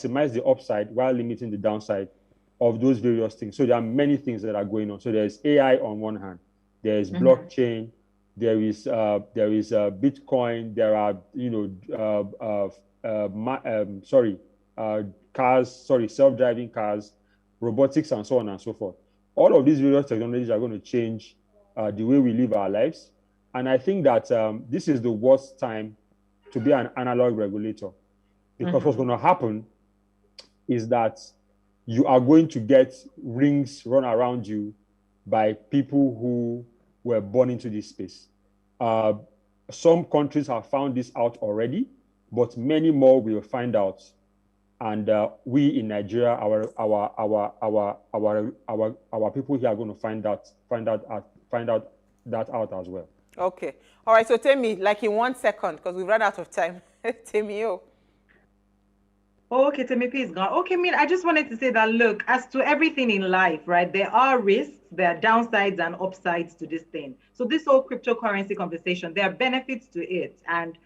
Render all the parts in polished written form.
maximize the upside while limiting the downside of those various things. So there are many things that are going on. So there's AI on one hand, there is blockchain, there is Bitcoin, there are self-driving cars, robotics, and so on and so forth. All of these various technologies are going to change the way we live our lives. And I think that this is the worst time to be an analog regulator, because what's going to happen is that you are going to get rings run around you by people who were born into this space. Some countries have found this out already, but many more will find out. And we in Nigeria, our people here are going to find that out as well. Okay. All right. So tell me, like in 1 second, because we've run out of time. Tell me, Oh, okay, Temipi is gone. Okay, I just wanted to say that, look, as to everything in life, right, there are risks, there are downsides and upsides to this thing. So this whole cryptocurrency conversation, there are benefits to it. And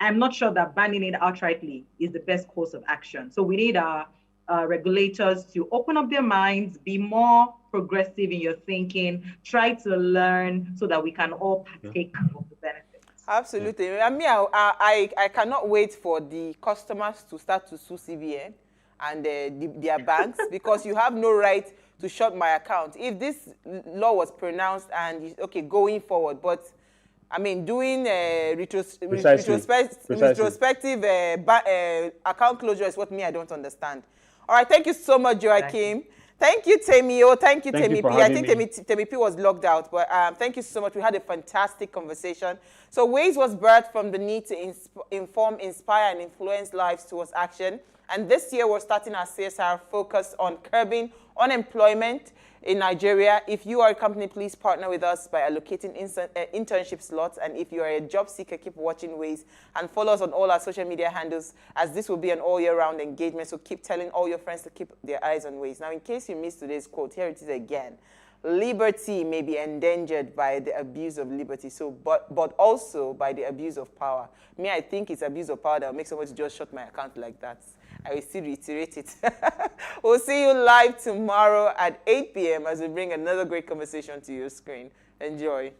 I'm not sure that banning it outrightly is the best course of action. So we need our regulators to open up their minds, be more progressive in your thinking, try to learn so that we can all partake of the benefits. Absolutely. I cannot wait for the customers to start to sue CBN and their banks, because you have no right to shut my account. If this law was pronounced and, okay, going forward, but I mean, doing retrospective account closure is what I don't understand. All right, thank you so much, Joachim. Thank you, Temio. Thank you, Temipi. I think Temipi was logged out, but thank you so much. We had a fantastic conversation. So Ways was birthed from the need to inform, inspire, and influence lives towards action. And this year, we're starting our CSR focus on curbing unemployment in Nigeria. If you are a company, please partner with us by allocating internship slots. And if you are a job seeker, keep watching Ways and follow us on all our social media handles, as this will be an all-year-round engagement. So keep telling all your friends to keep their eyes on Ways. Now, in case you missed today's quote, here it is again. Liberty may be endangered by the abuse of liberty, but also by the abuse of power. I think it's abuse of power that will make someone to just shut my account like that. I will still reiterate it. We'll see you live tomorrow at 8 p.m. as we bring another great conversation to your screen. Enjoy.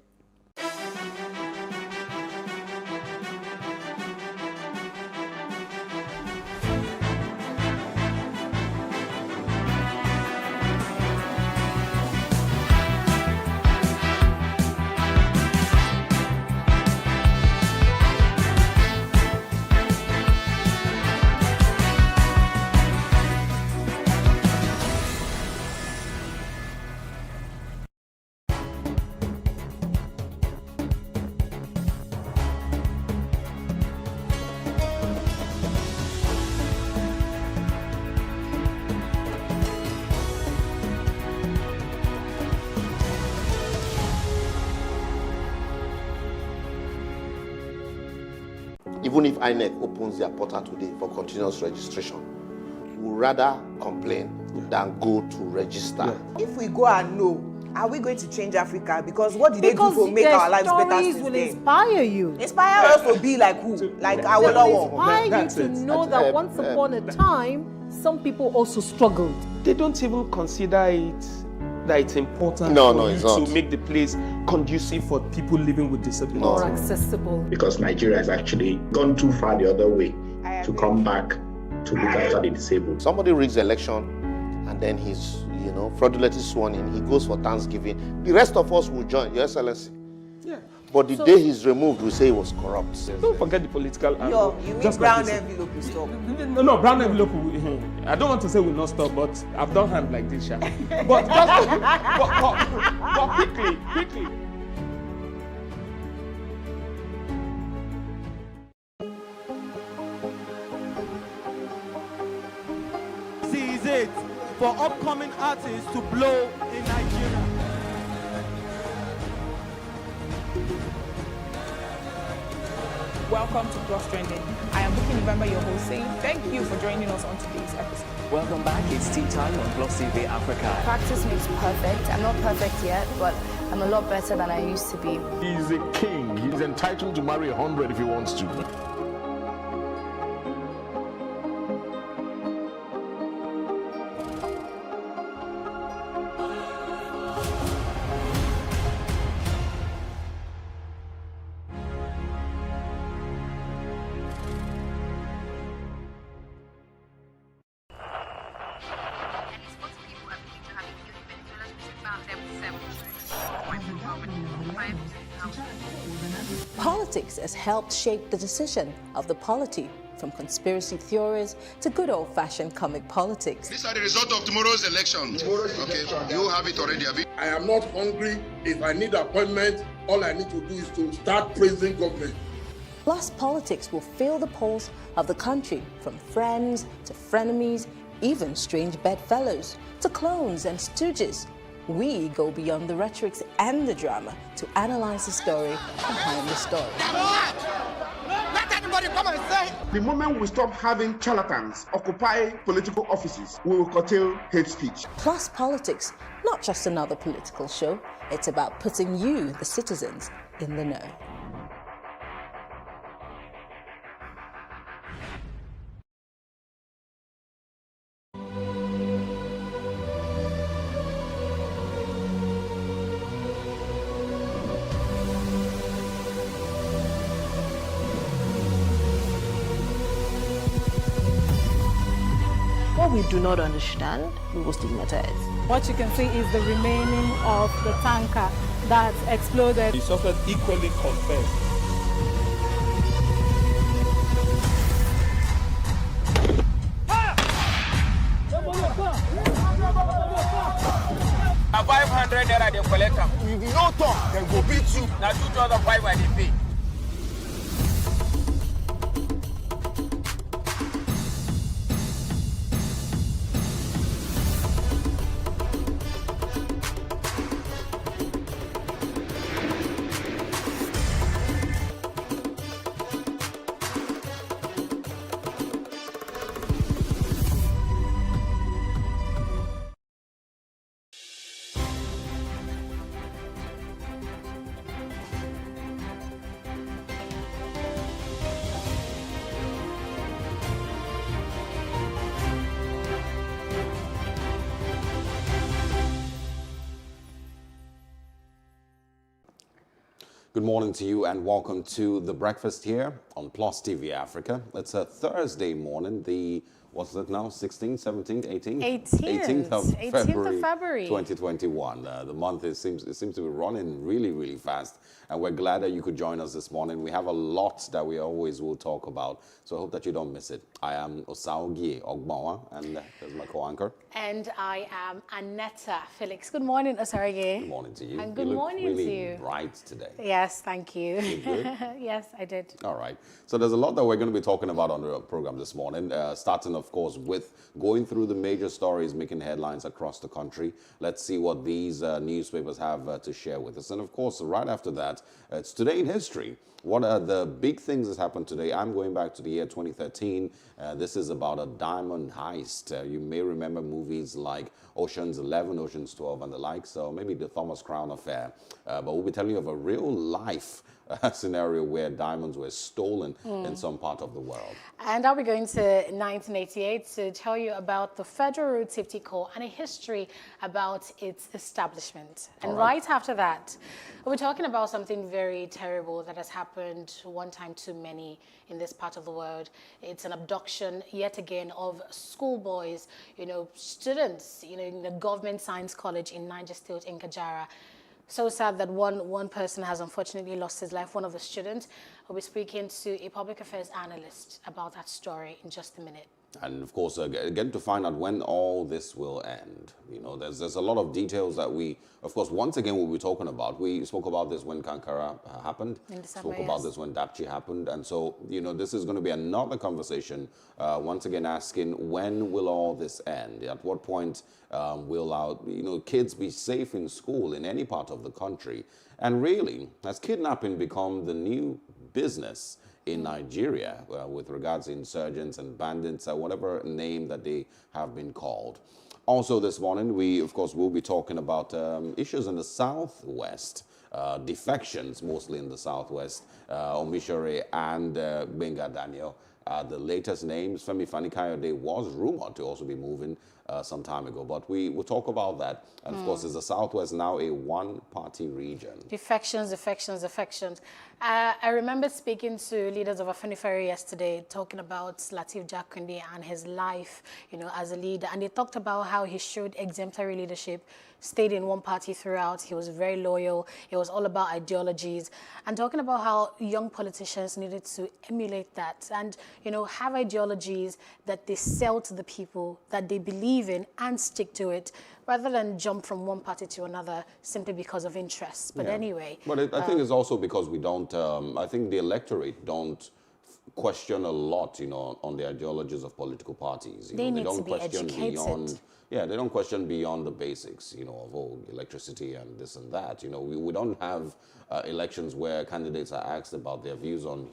Even if INEC opens their portal today for continuous registration, we'll rather complain than go to register. Yeah. If we go and know, are we going to change Africa? Because what did they do to make our lives better since then? Will inspire you. Inspire us to be like who? Like our Lord. Inspire you to know that once upon a time, some people also struggled. They don't even consider it that it's important to make the place conducive for people living with disabilities. More accessible. Because Nigeria has actually gone too far the other way to come back to look after the disabled. Somebody rigs the election and then he's, fraudulently sworn in. He goes for Thanksgiving. The rest of us will join, Your Excellency. Yeah. But the day he's removed, we say he was corrupt. Don't forget the political angle. You mean brown envelope will stop? No, brown envelope will, I don't want to say will not stop, but I've done hand like this, But quickly. This is it for upcoming artists to blow in Nigeria. Welcome to Plus Trending. I am Bookie November, your host, saying thank you for joining us on today's episode. Welcome back. It's tea time on Plus TV Africa. Practice makes perfect. I'm not perfect yet, but I'm a lot better than I used to be. He's a king. He's entitled to marry 100 if he wants to. Politics has helped shape the decision of the polity, from conspiracy theories to good old-fashioned comic politics. These are the results of tomorrow's election. Okay, you have it already, have you? I am not hungry. If I need appointment, all I need to do is to start praising government. Plus, politics will fill the polls of the country, from friends to frenemies, even strange bedfellows, to clones and stooges. We go beyond the rhetorics and the drama to analyze the story behind the story. Let anybody come and say. The moment we stop having charlatans occupy political offices, we will curtail hate speech. Plus Politics, not just another political show. It's about putting you, the citizens, in the know. What we do not understand, we will stigmatize. What you can see is the remaining of the tanker that exploded. He suffered equally confessed. Now 500 naira they collect them. If you don't talk, then go beat you. Now 2,500 they pay. Good morning to you and welcome to The Breakfast here on Plus TV Africa. It's a Thursday morning, the, what's it now, 16th, 17th, 18th? 18th of February 2021. The month seems to be running really, really fast. And we're glad that you could join us this morning. We have a lot that we always will talk about, so I hope that you don't miss it. I am Osaogie Ogbawa, and there's my co-anchor. And I am Anetta Felix. Good morning, Osaogie. Good morning to you. And good morning really to you. Bright today. Yes, thank you. You good? Yes, I did. All right. So there's a lot that we're going to be talking about on the program this morning, starting, of course, with going through the major stories making headlines across the country. Let's see what these newspapers have to share with us. And, of course, right after that, it's Today in History. What are the big things that happened today? I'm going back to the year 2013. This is about a diamond heist. You may remember movies like Ocean's 11, Ocean's 12, and the like, so maybe the Thomas Crown affair. But we'll be telling you of a real-life scenario where diamonds were stolen in some part of the world. And I'll be going to 1988 to tell you about the Federal Road Safety Corps and a history about its establishment. And right after that, we're talking about something very terrible that has happened one time too many in this part of the world. It's an abduction, yet again, of schoolboys, students, in the Government Science College in Niger State in Kajara. So sad that one person has unfortunately lost his life, one of the students. We'll be speaking to a public affairs analyst about that story in just a minute. And of course, again, to find out when all this will end. There's a lot of details that we, of course, once again, we'll be talking about. We spoke about this when Kankara happened. In December, spoke about this when Dapchi happened. And so, this is going to be another conversation, once again, asking when will all this end? At what point will our, kids be safe in school in any part of the country? And really, has kidnapping become the new business in Nigeria with regards to insurgents and bandits, whatever name that they have been called? Also this morning, we, of course, will be talking about issues in the Southwest, defections mostly in the Southwest. Omishore and Benga Daniel The latest names, Femi Fani-Kayode was rumored to also be moving some time ago, but we will talk about that. And of course, is the Southwest now a one-party region? Defections. I remember speaking to leaders of Afenifere yesterday, talking about Lateef Jakundi and his life, as a leader. And they talked about how he showed exemplary leadership, stayed in one party throughout. He was very loyal. It was all about ideologies. And talking about how young politicians needed to emulate that and, have ideologies that they sell to the people, that they believe in, and stick to it, rather than jump from one party to another simply because of interests. But anyway. But I think it's also because we don't, I think the electorate don't question a lot, on the ideologies of political parties. They need to be educated. They don't question beyond the basics, of electricity and this and that. We don't have elections where candidates are asked about their views on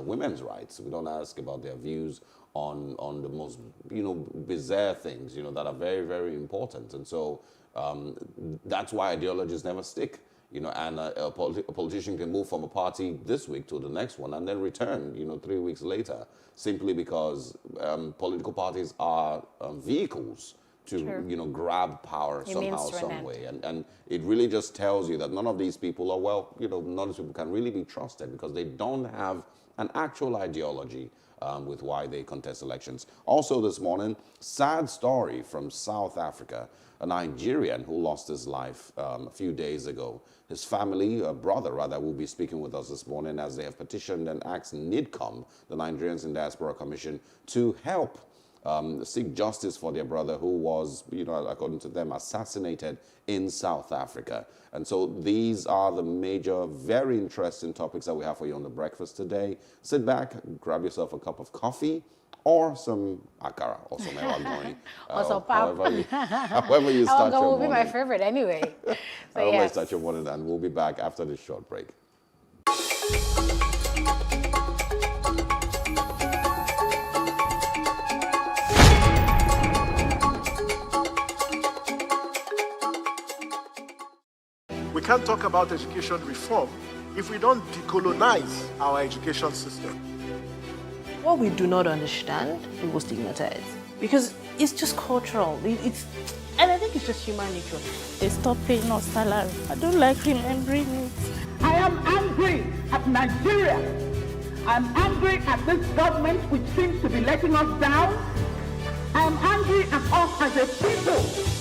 women's rights. We don't ask about their views on the most, bizarre things, that are very, very important. And so that's why ideologies never stick. And a politician can move from a party this week to the next one and then return, 3 weeks later, simply because political parties are vehicles to, grab power somehow, some way. And it really just tells you that none of these people are, none of these people can really be trusted because they don't have an actual ideology with why they contest elections. Also this morning, sad story from South Africa, a Nigerian who lost his life a few days ago. His family, a brother rather, will be speaking with us this morning as they have petitioned and asked NIDCOM, the Nigerians in Diaspora Commission, to help seek justice for their brother who was, according to them, assassinated in South Africa. And so these are the major, very interesting topics that we have for you on The Breakfast today. Sit back, grab yourself a cup of coffee or some akara or some ewa or some pap. However you start your morning. Will be my favorite anyway. However you start your morning, and we'll be back after this short break. We can't talk about education reform if we don't decolonize our education system. What we do not understand, we will stigmatize. Because it's just cultural. And I think it's just human nature. They stop paying us salary. I don't like remembering it. I am angry at Nigeria. I'm angry at this government which seems to be letting us down. I am angry at us as a people.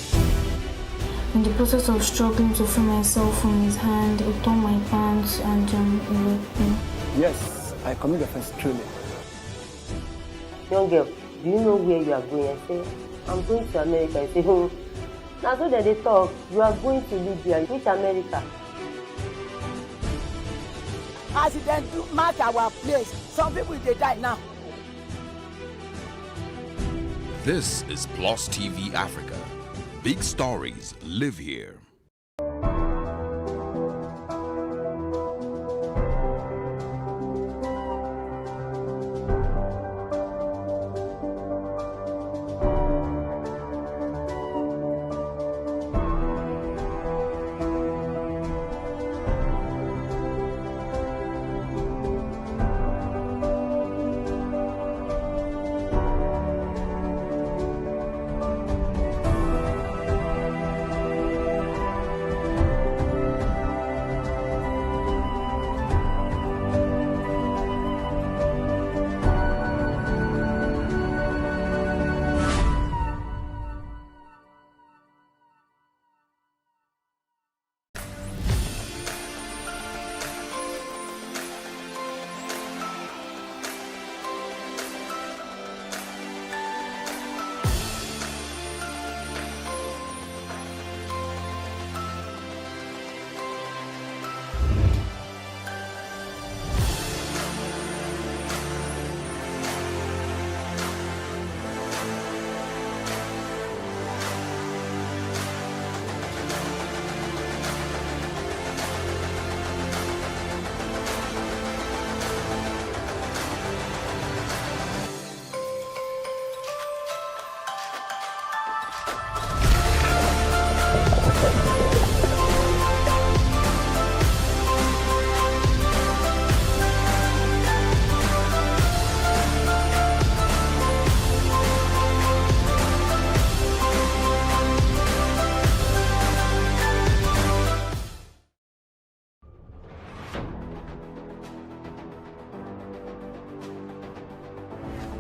In the process of struggling to free myself from his hand, he tore my pants and he raped me. Yes, I commit the offense truly. Young girl, do you know where you are going? I say, I'm going to America. I say, now so that they talk, you are going to Libya. Which America? As it then do mark our place, some people they die now. This is Plus TV Africa. Big stories live here.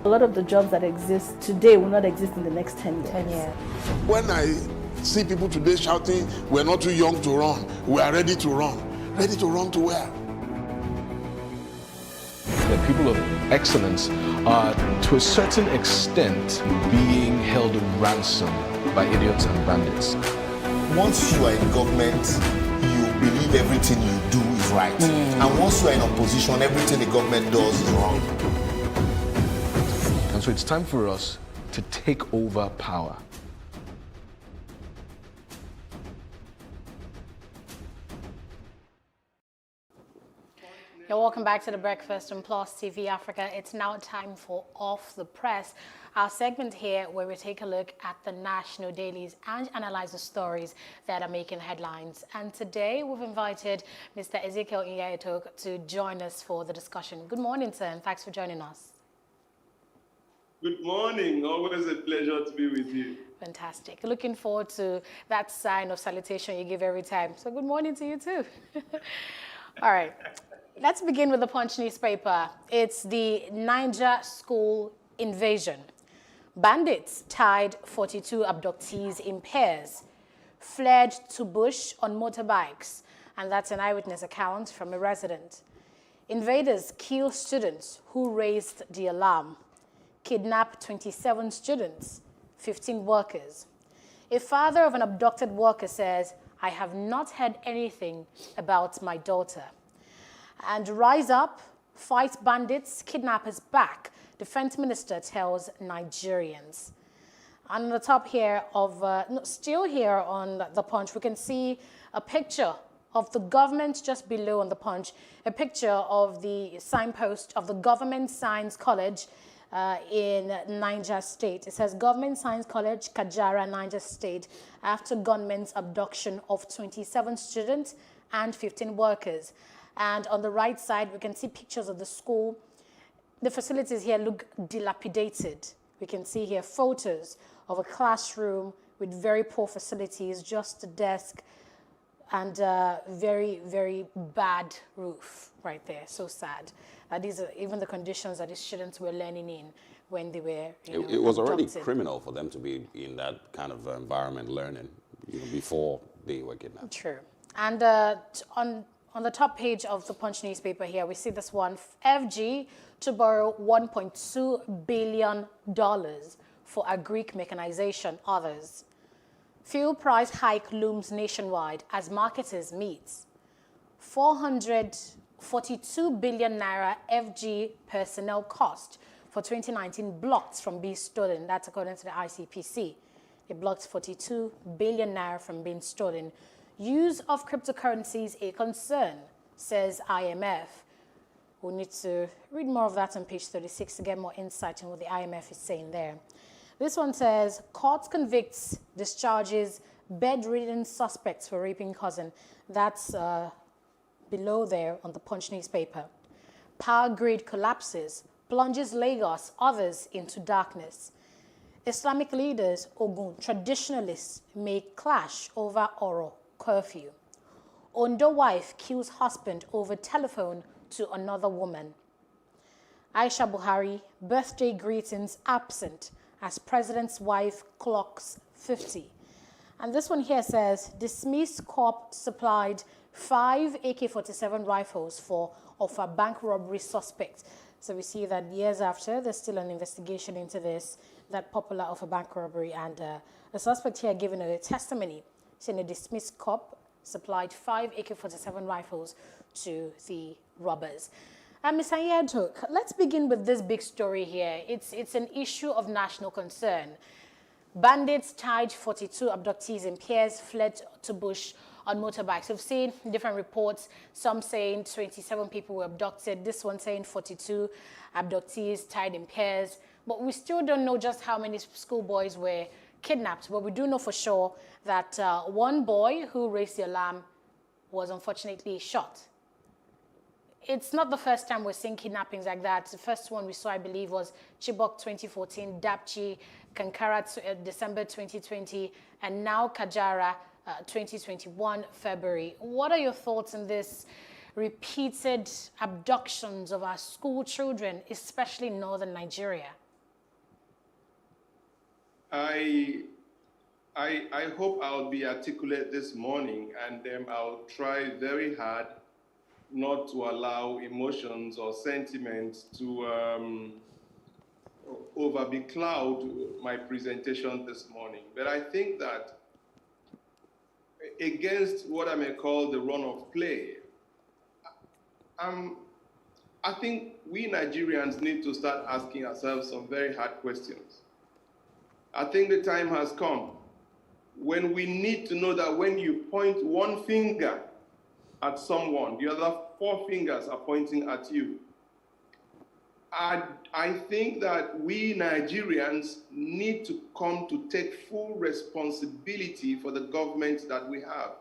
A lot of the jobs that exist today will not exist in the next 10 years. 10 years. When I see people today shouting, we're not too young to run, we are ready to run. Ready to run to where? The people of excellence are, to a certain extent, being held ransom by idiots and bandits. Once you are in government, you believe everything you do is right. And once you are in opposition, everything the government does is wrong. And so it's time for us to take over power. You're welcome back to The Breakfast on Plus TV Africa. It's now time for Off the Press, our segment here where we take a look at the national dailies and analyze the stories that are making headlines. And today we've invited Mr. Ezekiel Nyaetok to join us for the discussion. Good morning, sir, and thanks for joining us. Good morning. Always a pleasure to be with you. Fantastic. Looking forward to that sign of salutation you give every time. So good morning to you too. All right. Let's begin with the Punch newspaper. It's the Niger school invasion. Bandits tied 42 abductees in pairs, fled to bush on motorbikes, and that's an eyewitness account from a resident. Invaders kill students who raised the alarm, kidnap 27 students, 15 workers. A father of an abducted worker says, "I have not heard anything about my daughter." And rise up, fight bandits, kidnappers back, Defense Minister tells Nigerians. And on the top here of, still here on the Punch, we can see a picture of the government just below on the Punch, a picture of the signpost of the Government Science College in Niger State. It says Government Science College, Kajara, Niger State, after gunmen's abduction of 27 students and 15 workers. And on the right side, we can see pictures of the school. The facilities here look dilapidated. We can see here photos of a classroom with very poor facilities, just a desk, and a very, very bad roof right there. So sad. These are even the conditions that the students were learning in when they were It was already criminal for them to be in that kind of environment learning before they were kidnapped. True. And on the top page of the Punch newspaper here, we see this one, FG to borrow $1.2 billion for agric mechanization, others. Fuel price hike looms nationwide as marketers meet. 442 billion naira FG personnel cost for 2019 blocked from being stolen. That's according to the ICPC. It blocked 42 billion naira from being stolen. Use of cryptocurrencies a concern, says IMF. We'll need to read more of that on page 36 to get more insight on what the IMF is saying there. This one says, court convicts, discharges bedridden suspects for raping cousin. That's below there on the Punch newspaper. Power grid collapses, plunges Lagos, others into darkness. Islamic leaders, Ogun, traditionalists may clash over Oro curfew. Ondo wife kills husband over telephone to another woman. Aisha Buhari, birthday greetings absent as president's wife clocks 50. And this one here says, dismissed corp supplied 5 AK-47 rifles of a bank robbery suspect. So we see that years after, there's still an investigation into this, that popular of a bank robbery, and the suspect here giving a testimony saying a dismissed cop supplied 5 AK-47 rifles to the robbers. Mr. Nyaetok, let's begin with this big story here. It's an issue of national concern. Bandits tied 42 abductees in pairs, fled to bush on motorbikes. We've seen different reports, some saying 27 people were abducted, this one saying 42 abductees tied in pairs. But we still don't know just how many schoolboys were kidnapped. But we do know for sure that one boy who raised the alarm was unfortunately shot. It's not the first time we're seeing kidnappings like that. The first one we saw, I believe, was Chibok 2014, Dapchi, Kankara December 2020, and now Kajara 2021 February. What are your thoughts on this repeated abductions of our school children, especially in northern Nigeria? I hope I'll be articulate this morning, and I'll try very hard not to allow emotions or sentiments to becloud my presentation this morning. But I think that against what I may call the run of play, I think we Nigerians need to start asking ourselves some very hard questions. I think the time has come when we need to know that when you point one finger at someone, the other 4 fingers are pointing at you. I think that we Nigerians need to come to take full responsibility for the government that we have.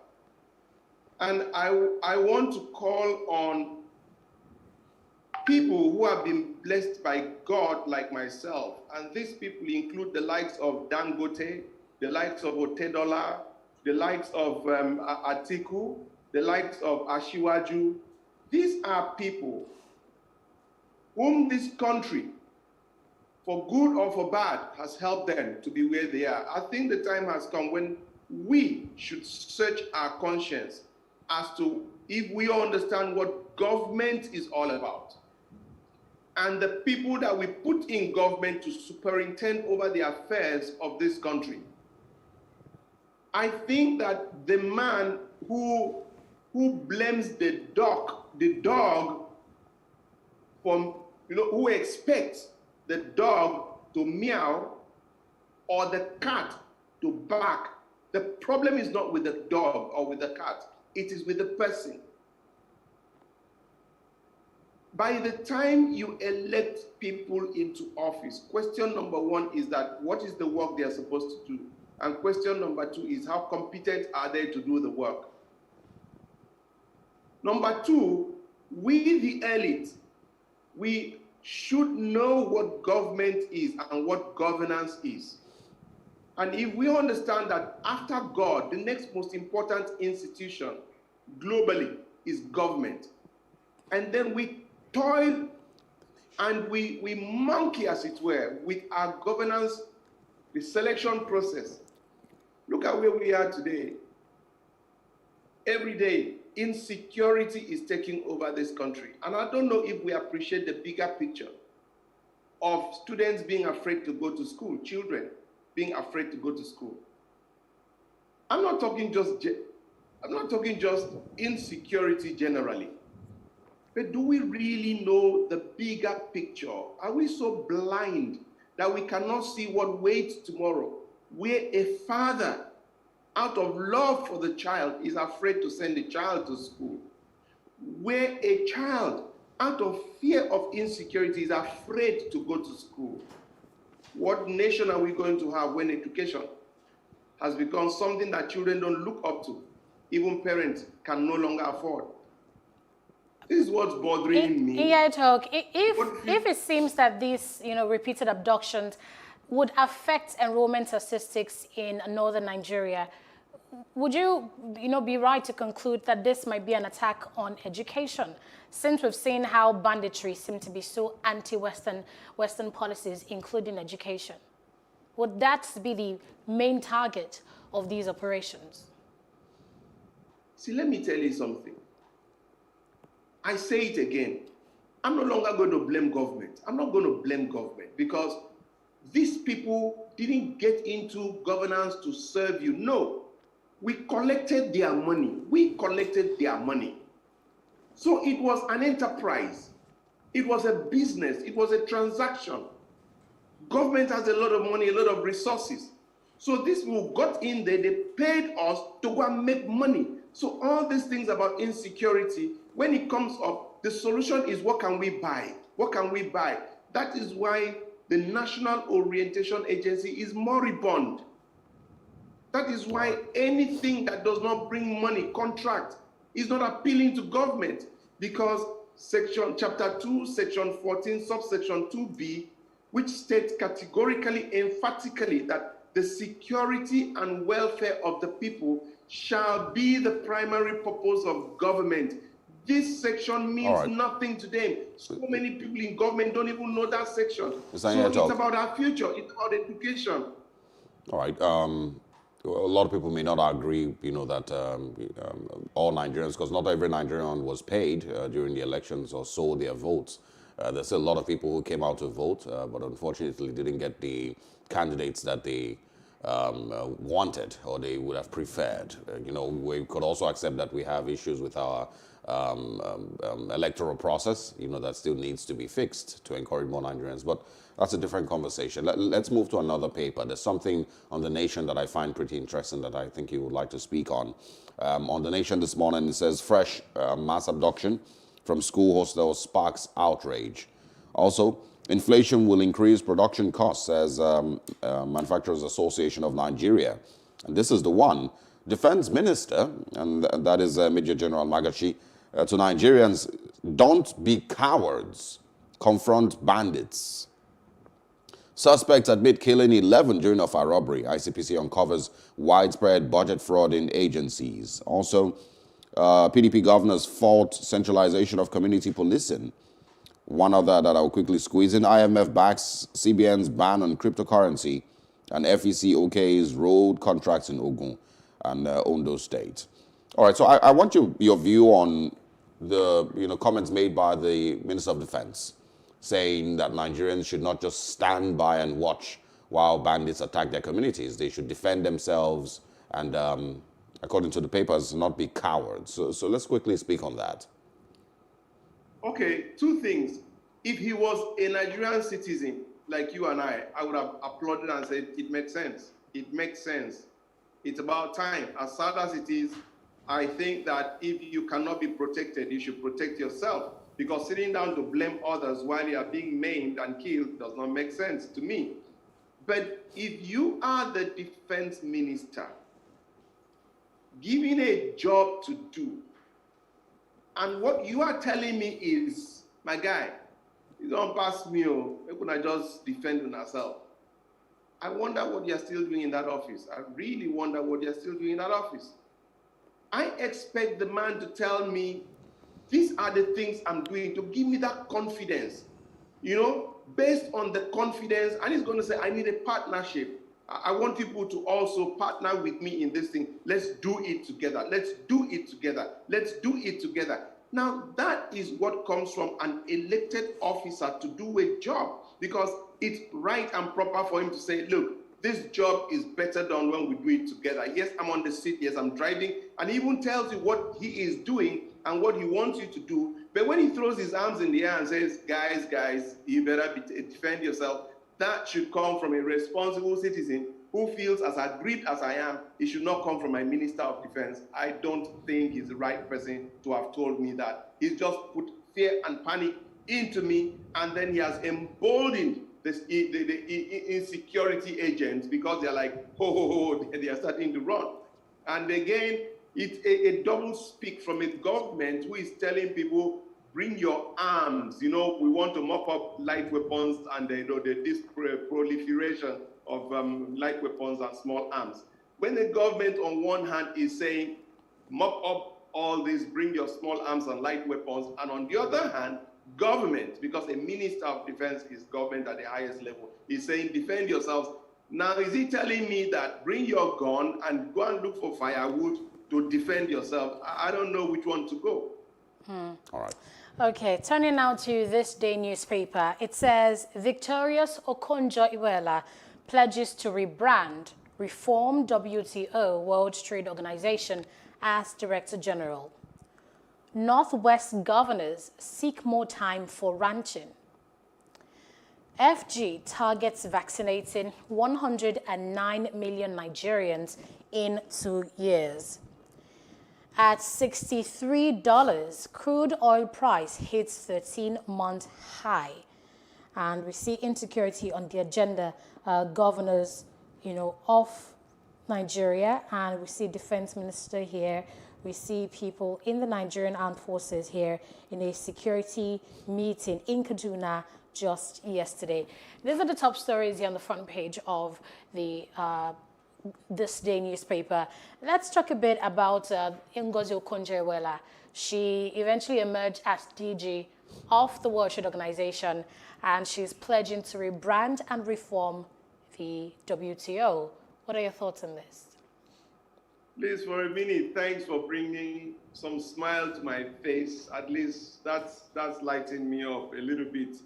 And I want to call on people who have been blessed by God like myself, and these people include the likes of Dangote, the likes of Otedola, the likes of Atiku, the likes of Ashiwaju. These are people whom this country, for good or for bad, has helped them to be where they are. I think the time has come when we should search our conscience as to if we understand what government is all about. And the people that we put in government to superintend over the affairs of this country. I think that the man who blames the dog from, who expects the dog to meow or the cat to bark, the problem is not with the dog or with the cat, it is with the person. By the time you elect people into office, question number 1 is that what is the work they are supposed to do? And question number 2 is how competent are they to do the work? Number 2, we the elite, we should know what government is and what governance is. And if we understand that after God, the next most important institution globally is government, and then we toil and we monkey, as it were, with our governance, the selection process. Look at where we are today. Every day, insecurity is taking over this country. And I don't know if we appreciate the bigger picture of students being afraid to go to school, children being afraid to go to school. I'm not talking just insecurity generally. But do we really know the bigger picture? Are we so blind that we cannot see what waits tomorrow, where a father, out of love for the child, is afraid to send the child to school, where a child, out of fear of insecurity, is afraid to go to school? What nation are we going to have when education has become something that children don't look up to, even parents can no longer afford? This is what's bothering me. If it seems that these, repeated abductions would affect enrollment statistics in northern Nigeria, would you, be right to conclude that this might be an attack on education, since we've seen how banditry seem to be so anti-Western policies, including education? Would that be the main target of these operations? See, let me tell you something. I say it again. I'm no longer going to blame government. I'm not going to blame government because these people didn't get into governance to serve you. No, we collected their money. So it was an enterprise. It was a business. It was a transaction. Government has a lot of money, a lot of resources. So these people got in there, they paid us to go and make money. So all these things about insecurity, when it comes up, the solution is what can we buy? What can we buy? That is why the National Orientation Agency is moribund. That is why anything that does not bring money, contract, is not appealing to government, because chapter 2, section 14, subsection 2b, which states categorically, emphatically, that the security and welfare of the people shall be the primary purpose of government. This section means nothing to them. So many people in government don't even know that section. So it's about our future, it's about education. All right. A lot of people may not agree, that all Nigerians, because not every Nigerian was paid during the elections or sold their votes. There's still a lot of people who came out to vote, but unfortunately didn't get the candidates that they wanted or they would have preferred. We could also accept that we have issues with our electoral process, that still needs to be fixed to encourage more Nigerians. But that's a different conversation. Let's move to another paper. There's something on The Nation that I find pretty interesting that I think you would like to speak on. On The Nation this morning, it says, fresh mass abduction from school hostels sparks outrage. Also, inflation will increase production costs, says Manufacturers Association of Nigeria. And this is the one. Defense Minister, and that is Major General Magashi, to Nigerians, don't be cowards, confront bandits. Suspects admit killing 11 during a fire robbery. ICPC uncovers widespread budget fraud in agencies. Also, PDP governors fault centralization of community policing. One other that I'll quickly squeeze in, IMF backs CBN's ban on cryptocurrency, and FEC OK's road contracts in Ogun and Ondo State. All right, so I want your view on the comments made by the Minister of Defense, saying that Nigerians should not just stand by and watch while bandits attack their communities. They should defend themselves and, according to the papers, not be cowards. So let's quickly speak on that. Okay, two things. If he was a Nigerian citizen like you and I would have applauded and said, it makes sense. It makes sense. It's about time. As sad as it is, I think that if you cannot be protected, you should protect yourself. Because sitting down to blame others while you are being maimed and killed does not make sense to me. But if you are the defense minister, given a job to do, and what you are telling me is, my guy, you don't pass me, you can just defend on yourself. I wonder what you're still doing in that office. I really wonder what you're still doing in that office. I expect the man to tell me, these are the things I'm doing, to give me that confidence, based on the confidence. And he's going to say, I need a partnership. I want people to also partner with me in this thing. Let's do it together. Let's do it together. Let's do it together. Now, that is what comes from an elected officer to do a job, because it's right and proper for him to say, look, this job is better done when we do it together. Yes, I'm on the seat. Yes, I'm driving. And he even tells you what he is doing and what he wants you to do. But when he throws his arms in the air and says, guys, you better defend yourself, that should come from a responsible citizen who feels, as aggrieved as I am, it should not come from my Minister of Defense. I don't think he's the right person to have told me that. He's just put fear and panic into me, and then he has emboldened the insecurity agents, because they're like, they are starting to run. And again, it's a double speak from a government who is telling people, bring your arms. We want to mop up light weapons and this proliferation of light weapons and small arms. When the government on one hand is saying, mop up all this, bring your small arms and light weapons, and on the other hand, government, because a Minister of Defense is government at the highest level, is saying, defend yourselves. Now, is he telling me that bring your gun and go and look for firewood to defend yourself? I don't know which one to go. All right. Okay, turning now to this day newspaper. It says, Victorious Okonjo-Iweala pledges to rebrand, reform WTO, World Trade Organization, as Director General. Northwest governors seek more time for ranching. FG targets vaccinating 109 million Nigerians in 2 years. At $63, crude oil price hits 13-month high. And we see insecurity on the agenda, governors, of Nigeria, and we see defense minister here. We see people in the Nigerian armed forces here in a security meeting in Kaduna just yesterday. These are the top stories here on the front page of the this day newspaper. Let's talk a bit about Ngozi Okonjo-Iweala. She eventually emerged as DG of the World Trade Organization, and she's pledging to rebrand and reform the WTO, What are your thoughts on this? Please, for a minute, thanks for bringing some smile to my face. At least that's lighting me up a little bit.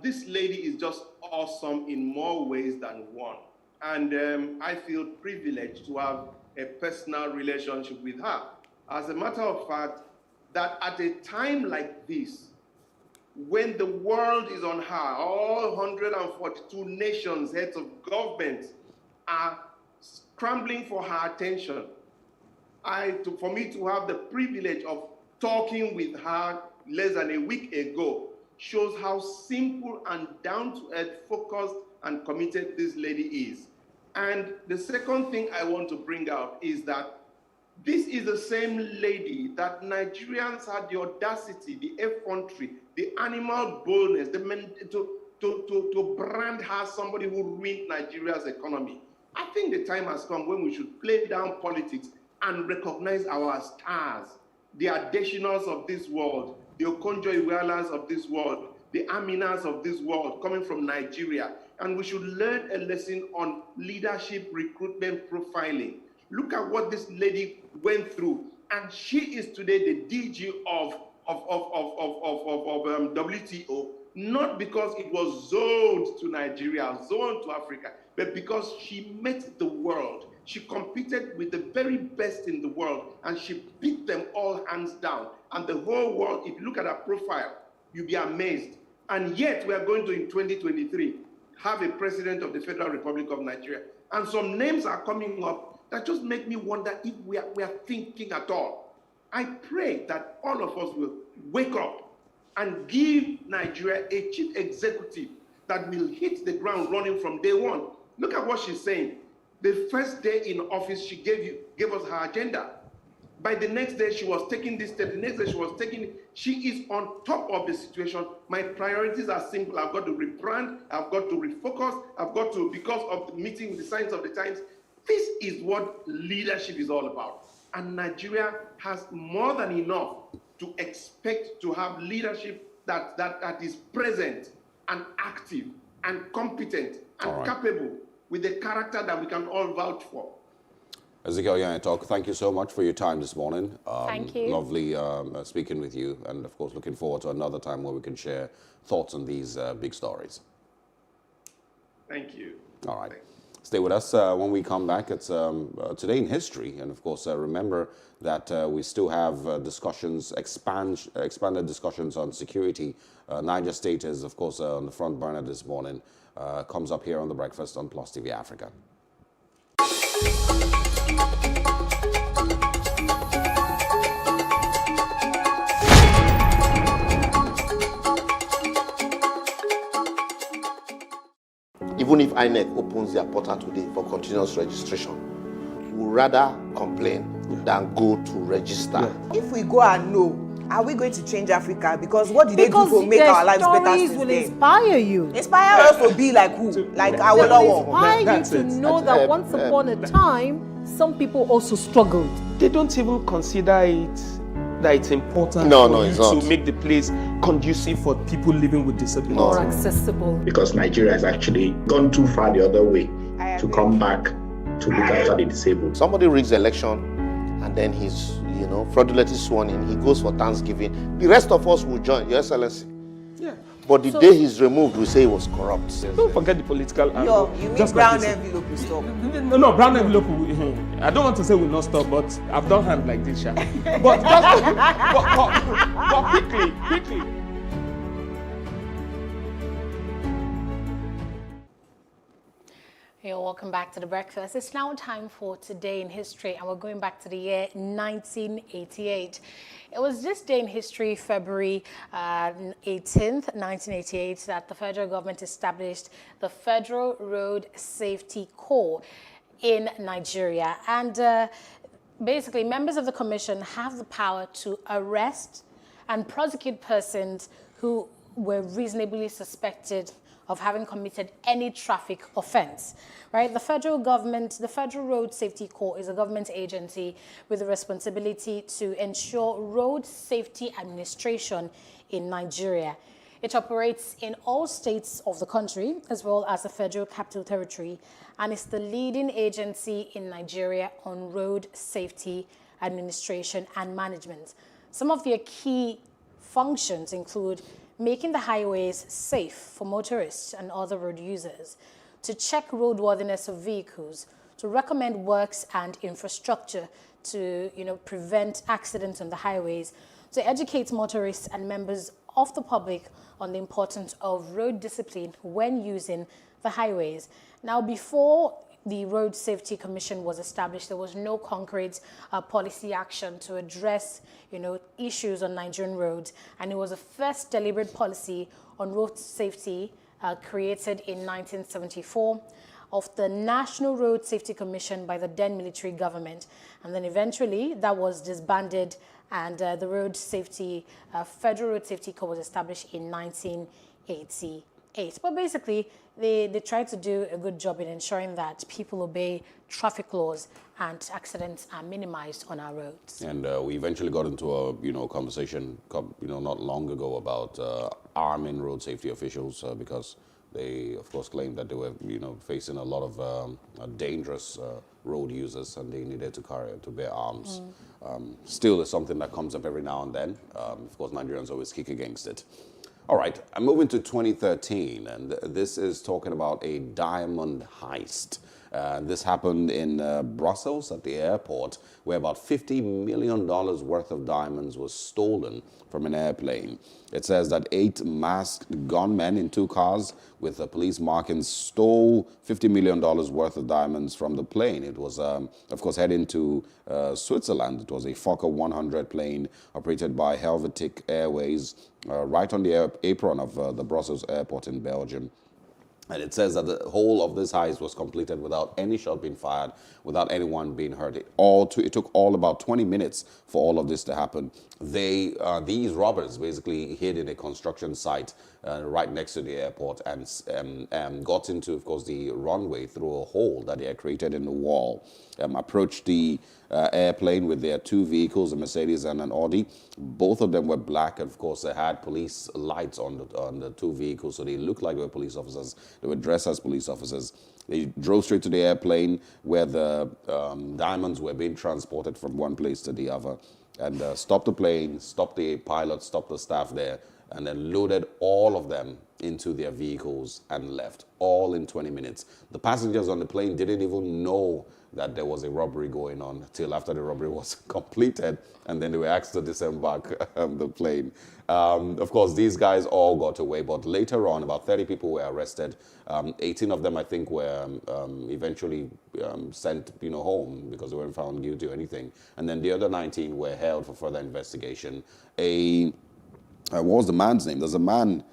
This lady is just awesome in more ways than one. And I feel privileged to have a personal relationship with her. As a matter of fact, that at a time like this, when the world is on her, all 142 nations, heads of government are scrambling for her attention. For me to have the privilege of talking with her less than a week ago shows how simple and down-to-earth, focused and committed this lady is. And the second thing I want to bring out is that this is the same lady that Nigerians had the audacity, the effrontery, the animal boldness, to brand her somebody who ruined Nigeria's economy. I think the time has come when we should play down politics and recognize our stars, the Adeshinas of this world, the Okonjo-Iwealas of this world, the Aminas of this world coming from Nigeria. And we should learn a lesson on leadership recruitment profiling. Look at what this lady went through. And she is today the DG of WTO, not because it was zoned to Nigeria, zoned to Africa, but because she met the world. She competed with the very best in the world, and she beat them all hands down. And the whole world, if you look at her profile, you'll be amazed. And yet we are going to, in 2023, have a president of the Federal Republic of Nigeria. And some names are coming up that just make me wonder if we are thinking at all. I pray that all of us will wake up and give Nigeria a chief executive that will hit the ground running from day one. Look at what she's saying. The first day in office, she gave us her agenda. By the next day, she was taking this step. The next day, she is on top of the situation. My priorities are simple. I've got to rebrand. I've got to refocus. I've got to, because of the meeting with the Signs of the Times, this is what leadership is all about. And Nigeria has more than enough to expect to have leadership that is present and active and competent and capable with the character that we can all vouch for. Ezekiel Yannitok, thank you so much for your time this morning. Thank you. Lovely speaking with you, and of course looking forward to another time where we can share thoughts on these big stories. Thank you. All right. Stay with us. When we come back, it's Today in History. And of course, remember that we still have discussions, expanded discussions on security. Niger State is, of course, on the front burner this morning. Comes up here on The Breakfast on Plus TV Africa. Even if INEC opens their portal today for continuous registration, we'll rather complain than go to register. If we go and know, are we going to change Africa? Because what did they do to make our lives better since then? Stories will inspire you. Inspire us to be like who? Like our Lord. Inspire you to know that once upon a time, some people also struggled. They don't even consider it that it's important to make the place conducive for people living with disabilities. More accessible. Because Nigeria has actually gone too far the other way to come back to look after the disabled. Somebody rigs the election and then he's, fraudulently sworn in. He goes for Thanksgiving. The rest of us will join, Your Excellency. Yeah. But the day he's removed, we say he was corrupt. Don't forget the political angle. You mean brown envelope will stop? No, brown envelope will, I don't want to say will not stop, but I've done hand like this, But quickly. You're welcome back to The Breakfast. It's now time for Today in History, and we're going back to the year 1988. It was this day in history, February 18th, 1988, that the federal government established the Federal Road Safety Corps in Nigeria. And basically, members of the commission have the power to arrest and prosecute persons who were reasonably suspected of having committed any traffic offense, right? The federal government, the Federal Road Safety Corps is a government agency with the responsibility to ensure road safety administration in Nigeria. It operates in all states of the country, as well as the Federal Capital Territory, and is the leading agency in Nigeria on road safety administration and management. Some of their key functions include making the highways safe for motorists and other road users, to check roadworthiness of vehicles, to recommend works and infrastructure to prevent accidents on the highways, to educate motorists and members of the public on the importance of road discipline when using the highways. Now, before the Road Safety Commission was established, there was no concrete policy action to address, issues on Nigerian roads, and it was the first deliberate policy on road safety created in 1974 of the National Road Safety Commission by the then military government, and then eventually that was disbanded, and the Road Safety Federal Road Safety Corps was established in 1988. But basically, they tried to do a good job in ensuring that people obey traffic laws and accidents are minimized on our roads. And we eventually got into a conversation not long ago about arming road safety officials because they, of course, claimed that they were facing a lot of dangerous road users, and they needed to bear arms. Still, is something that comes up every now and then. Of course, Nigerians always kick against it. All right, I'm moving to 2013, and this is talking about a diamond heist. This happened in Brussels at the airport, where about $50 million worth of diamonds was stolen from an airplane. It says that 8 masked gunmen in 2 cars with the police markings stole $50 million worth of diamonds from the plane. It was, of course, heading to Switzerland. It was a Fokker 100 plane operated by Helvetic Airways right on the apron of the Brussels airport in Belgium. And it says that the whole of this heist was completed without any shot being fired, without anyone being hurt. It took all about 20 minutes for all of this to happen. These robbers basically hid in a construction site right next to the airport and got into, of course, the runway through a hole that they had created in the wall. Approached the airplane with their 2 vehicles, a Mercedes and an Audi. Both of them were black, and of course they had police lights on the 2 vehicles, so they looked like they were police officers. They were dressed as police officers. They drove straight to the airplane where the diamonds were being transported from one place to the other, and stopped the plane, stopped the pilot, stopped the staff there, and then loaded all of them into their vehicles and left, all in 20 minutes. The passengers on the plane didn't even know that there was a robbery going on till after the robbery was completed, and then they were asked to disembark the plane. Of course, these guys all got away, but later on, about 30 people were arrested. 18 of them, I think, were eventually sent home because they weren't found guilty or anything. And then the other 19 were held for further investigation. What was the man's name? There's a man,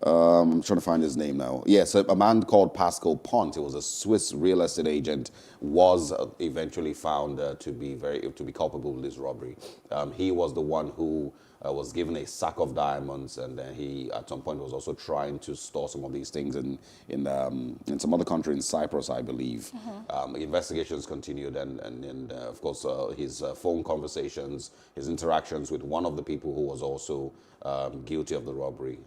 I'm trying to find his name now. Yes, a man called Pascal Pont. He was a Swiss real estate agent, was eventually found to be culpable of this robbery. He was the one who was given a sack of diamonds, and then he, at some point, was also trying to store some of these things in some other country, in Cyprus, I believe. Investigations continued, and of course, his phone conversations, his interactions with one of the people who was also guilty of the robbery,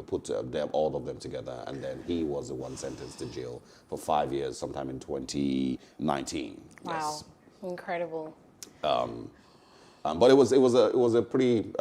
put all of them together, and then he was the one sentenced to jail for 5 years, sometime in 2019. Wow, yes. Incredible. But it was a pretty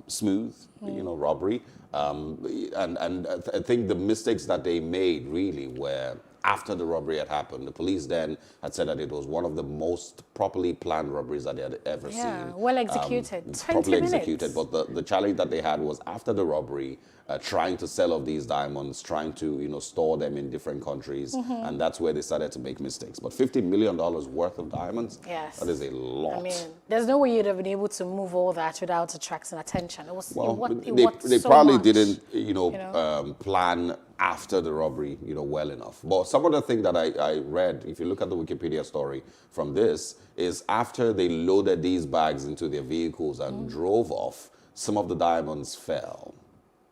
smooth, robbery, and I think the mistakes that they made really were after the robbery had happened. The police then had said that it was one of the most properly planned robberies that they had ever seen. Yeah, well executed. 20 properly minutes. executed, but the challenge that they had was after the robbery, trying to sell off these diamonds, trying to store them in different countries, and that's where they started to make mistakes. But $50 million worth of diamonds, yes, that is a lot. I mean, there's no way you'd have been able to move all that without attracting attention. It was they so probably much, didn't plan after the robbery, well enough. But some of the thing that I read, if you look at the Wikipedia story from this, is after they loaded these bags into their vehicles and drove off, some of the diamonds fell.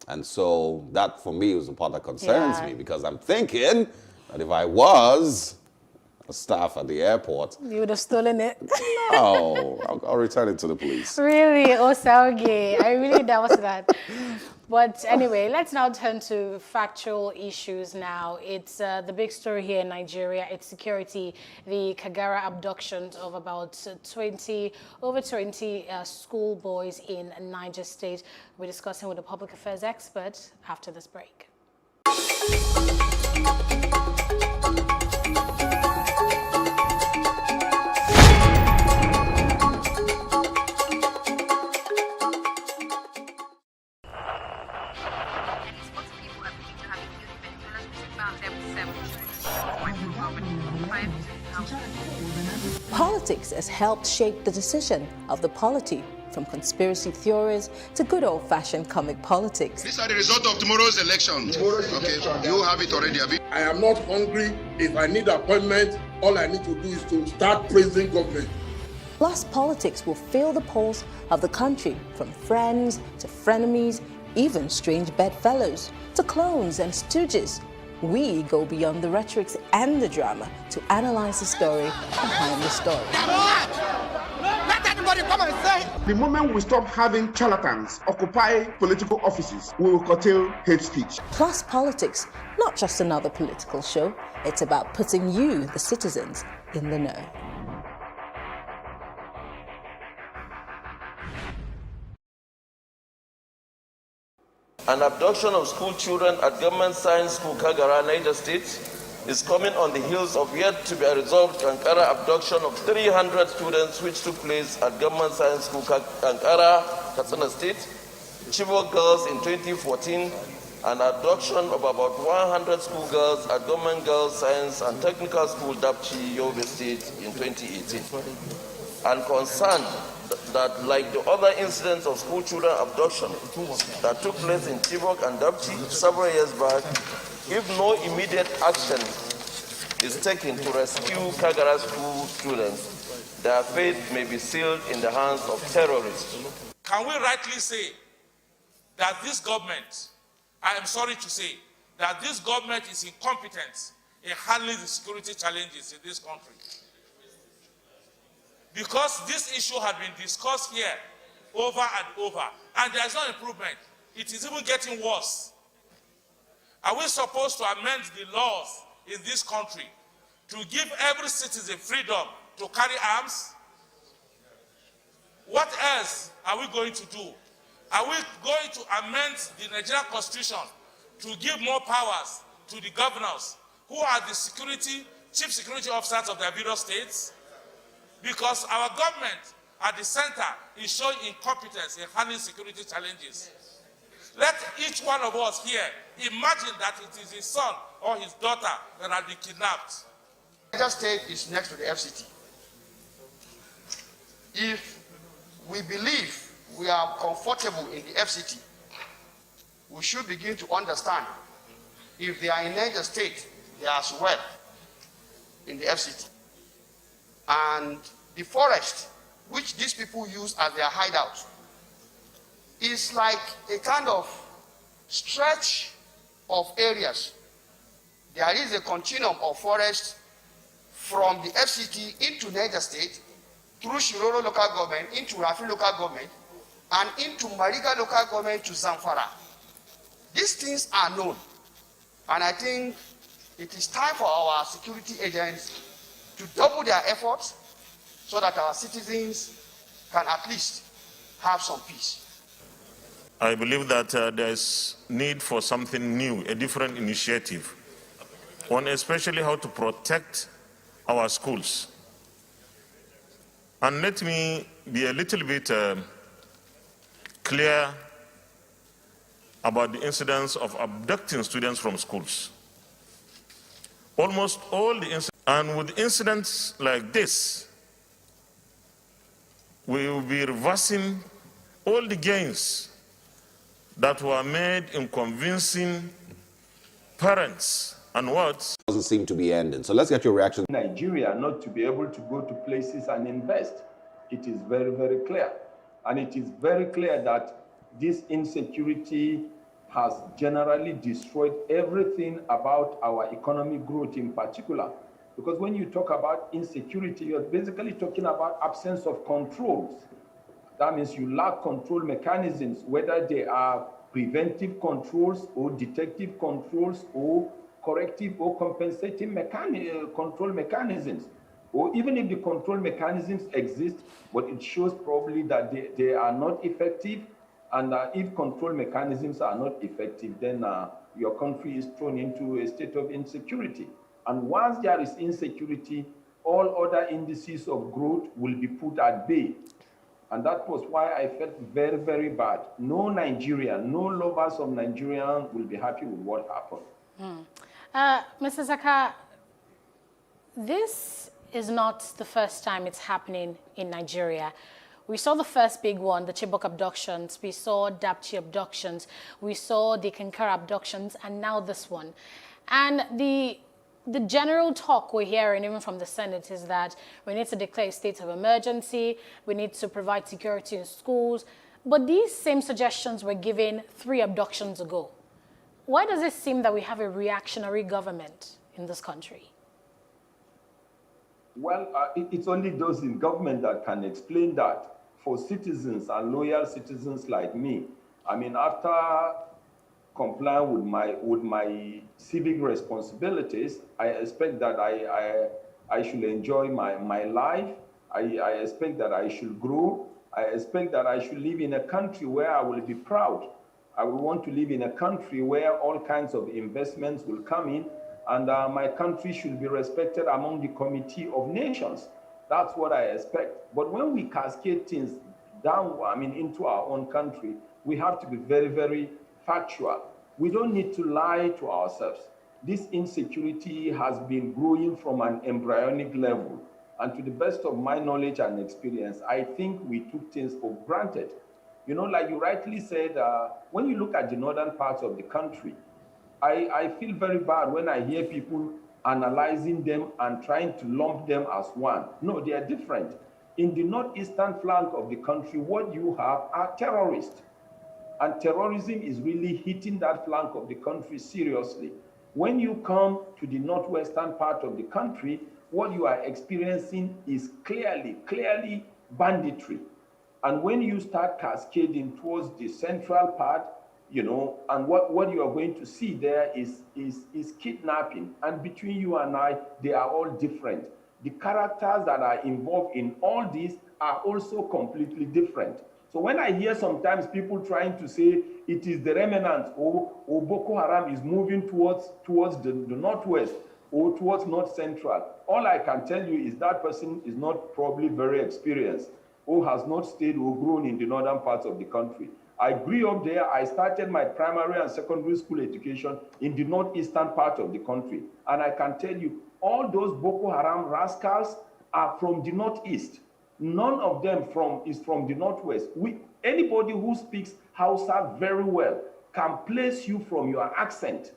And so that, for me, was the part that concerns me, because I'm thinking that if I was a staff at the airport, you would have stolen it. No, I'll return it to the police. Really? Osauge. I really doubt that. But anyway, let's now turn to factual issues now. It's the big story here in Nigeria. It's security, the Kagara abduction of about over 20 schoolboys in Niger State. We're discussing with a public affairs expert after this break. Politics has helped shape the decision of the polity, from conspiracy theories to good old-fashioned comic politics. These are the results of tomorrow's election. Okay, you have it already, Abi. I am not hungry. If I need appointment, all I need to do is to start praising government. Plus, politics will fill the polls of the country, from friends to frenemies, even strange bedfellows, to clones and stooges. We go beyond the rhetorics and the drama to analyze the story behind the story. Let anybody come and say. The moment we stop having charlatans occupy political offices, we will curtail hate speech. Plus politics, not just another political show. It's about putting you, the citizens, in the know. An abduction of school children at Government Science School, Kagara, Niger State, is coming on the heels of yet to be resolved Ankara abduction of 300 students which took place at Government Science School, Ankara, Katsina State, Chibok girls in 2014, and abduction of about 100 schoolgirls at Government Girls Science and Technical School, Dapchi, Yobe State in 2018. And concerned that, like the other incidents of school children abduction that took place in Chibok and Dapchi several years back, if no immediate action is taken to rescue Kagara school students, their fate may be sealed in the hands of terrorists. Can we rightly say that this government, I am sorry to say, that this government is incompetent in handling the security challenges in this country? Because this issue had been discussed here over and over, and there is no improvement. It is even getting worse. Are we supposed to amend the laws in this country to give every citizen freedom to carry arms? What else are we going to do? Are we going to amend the Nigerian Constitution to give more powers to the governors, who are the chief security officers of their various states? Because our government at the center is showing incompetence in handling security challenges. Let each one of us here imagine that it is his son or his daughter that has been kidnapped. Niger State is next to the FCT. If we believe we are comfortable in the FCT, we should begin to understand if they are in Niger State, they are as well in the FCT. And the forest, which these people use as their hideout, is like a kind of stretch of areas. There is a continuum of forest from the FCT into Niger State, through Shiroro local government, into Rafi local government, and into Mariga local government to Zamfara. These things are known, and I think it is time for our security agents to double their efforts so that our citizens can at least have some peace. I believe that there is need for something new, a different initiative, on especially how to protect our schools. And let me be a little bit clear about the incidents of abducting students from schools. Almost all the incidents, and with incidents like this, we will be reversing all the gains that were made in convincing parents and what doesn't seem to be ending. So let's get your reaction. Nigeria not to be able to go to places and invest. It is very, very clear. And it is very clear that this insecurity has generally destroyed everything about our economic growth in particular. Because when you talk about insecurity, you're basically talking about absence of controls. That means you lack control mechanisms, whether they are preventive controls or detective controls or corrective or compensating control mechanisms. Or even if the control mechanisms exist, but it shows probably that they are not effective. And if control mechanisms are not effective, then your country is thrown into a state of insecurity. And once there is insecurity, all other indices of growth will be put at bay. And that was why I felt very, very bad. No Nigerian, no lovers of Nigerian will be happy with what happened. Mr. Zaka, this is not the first time it's happening in Nigeria. We saw the first big one, the Chibok abductions. We saw Dapchi abductions. We saw the Kankara abductions, and now this one. And the general talk we're hearing, even from the Senate, is that we need to declare a state of emergency. We need to provide security in schools. But these same suggestions were given 3 abductions ago. Why does it seem that we have a reactionary government in this country? Well, it's only those in government that can explain that. For citizens and loyal citizens like me, I mean, after complying with my civic responsibilities, I expect that I should enjoy my life. I expect that I should grow. I expect that I should live in a country where I will be proud. I will want to live in a country where all kinds of investments will come in, and my country should be respected among the Committee of Nations. That's what I expect. But when we cascade things down, into our own country, we have to be very, very factual. We don't need to lie to ourselves. This insecurity has been growing from an embryonic level. And to the best of my knowledge and experience, I think we took things for granted. You know, like you rightly said, when you look at the northern parts of the country, I feel very bad when I hear people analyzing them and trying to lump them as one. No, they are different. In the northeastern flank of the country, what you have are terrorists. And terrorism is really hitting that flank of the country seriously. When you come to the northwestern part of the country, what you are experiencing is clearly banditry. And when you start cascading towards the central part, you know, and what you are going to see there is kidnapping. And between you and I, they are all different. The characters that are involved in all this are also completely different. So when I hear sometimes people trying to say it is the remnants or Boko Haram is moving towards the northwest or towards north central, all I can tell you is that person is not probably very experienced or has not stayed or grown in the northern parts of the country. I grew up there. I started my primary and secondary school education in the northeastern part of the country. And I can tell you, all those Boko Haram rascals are from the northeast. None of them is from the northwest. Anybody who speaks Hausa very well can place you from your accent.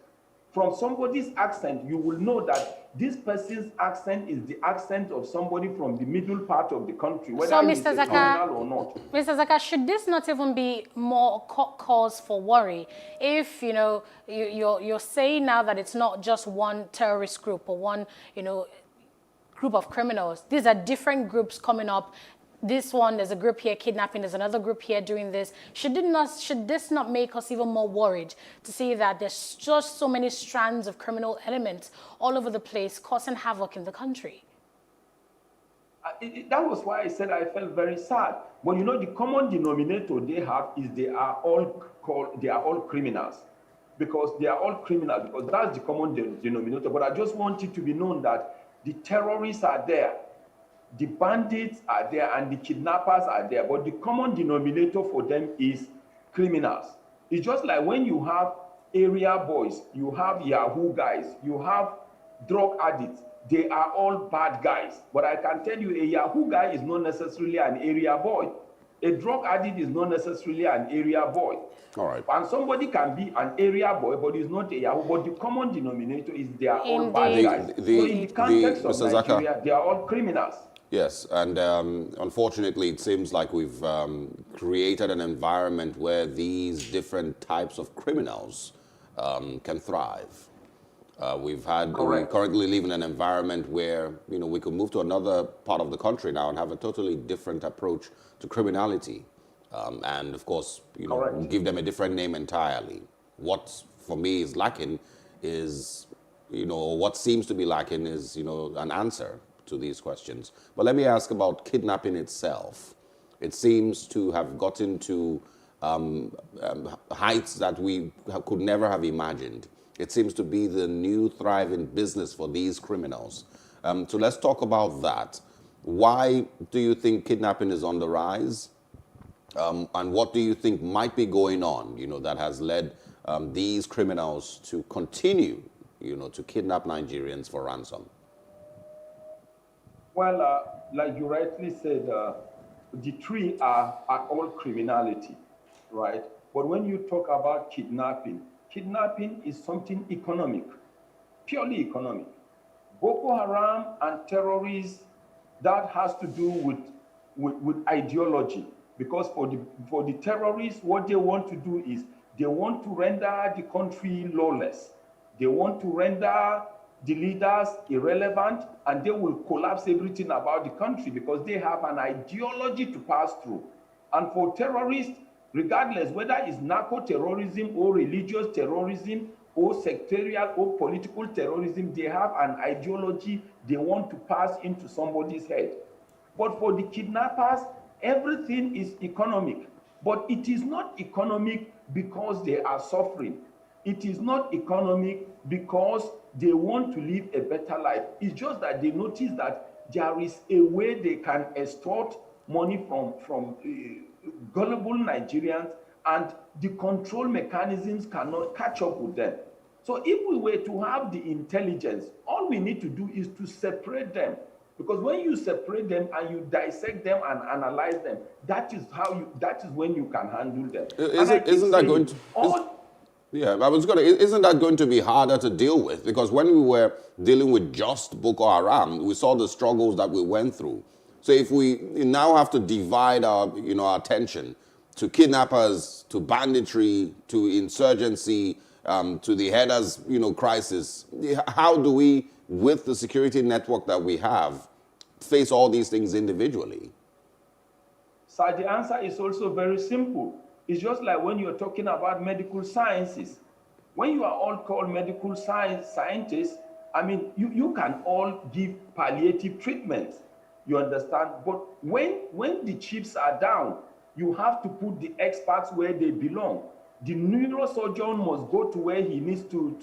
From somebody's accent, you will know that this person's accent is the accent of somebody from the middle part of the country, whether he's a criminal or not. Mr. Zaka, should this not even be more cause for worry? If, you know, you're saying now that it's not just one terrorist group or one, you know, group of criminals. These are different groups coming up. This one, there's a group here kidnapping, there's another group here doing this. Should this not make us even more worried to see that there's just so many strands of criminal elements all over the place causing havoc in the country? That was why I said I felt very sad. But you know, the common denominator they have is they are all criminals. Because they are all criminals, because that's the common denominator. But I just want it to be known that the terrorists are there. The bandits are there and the kidnappers are there, but the common denominator for them is criminals. It's just like when you have area boys, you have Yahoo guys, you have drug addicts, they are all bad guys. But I can tell you, a Yahoo guy is not necessarily an area boy. A drug addict is not necessarily an area boy. All right. And somebody can be an area boy, but he's not a Yahoo. But the common denominator is they are all bad guys. So in the context of Nigeria, they are all criminals. Yes, and unfortunately, it seems like we've created an environment where these different types of criminals can thrive. We currently live in an environment where, you know, we could move to another part of the country now and have a totally different approach to criminality. and of course, Correct. give them a different name entirely. What for me is lacking is, what seems to be lacking is, an answer to these questions. But let me ask about kidnapping itself. It seems to have gotten to heights that we could never have imagined. It seems to be the new thriving business for these criminals. So let's talk about that. Why do you think kidnapping is on the rise? And what do you think might be going on, that has led these criminals to continue, to kidnap Nigerians for ransom? Well, like you rightly said, the three are all criminality, right? But when you talk about kidnapping, kidnapping is something economic, purely economic. Boko Haram and terrorists, that has to do with ideology. Because for the terrorists, what they want to do is they want to render the country lawless. They want to render the leaders irrelevant, and they will collapse everything about the country because they have an ideology to pass through. And for terrorists, regardless whether it's narco-terrorism or religious terrorism or sectarian or political terrorism, they have an ideology they want to pass into somebody's head. But for the kidnappers, everything is economic. But it is not economic because they are suffering. It is not economic because they want to live a better life. It's just that they notice that there is a way they can extort money from gullible Nigerians, and the control mechanisms cannot catch up with them. So if we were to have the intelligence, all we need to do is to separate them. Because when you separate them and you dissect them and analyze them, that is when you can handle them. Isn't that going to... Isn't that going to be harder to deal with? Because when we were dealing with just Boko Haram, we saw the struggles that we went through. So if we now have to divide our attention to kidnappers, to banditry, to insurgency, to the headers, crisis, how do we, with the security network that we have, face all these things individually? So the answer is also very simple. It's just like when you're talking about medical sciences. When you are all called medical scientists, I mean, you can all give palliative treatment, you understand? But when the chips are down, you have to put the experts where they belong. The neurosurgeon must go to where he needs to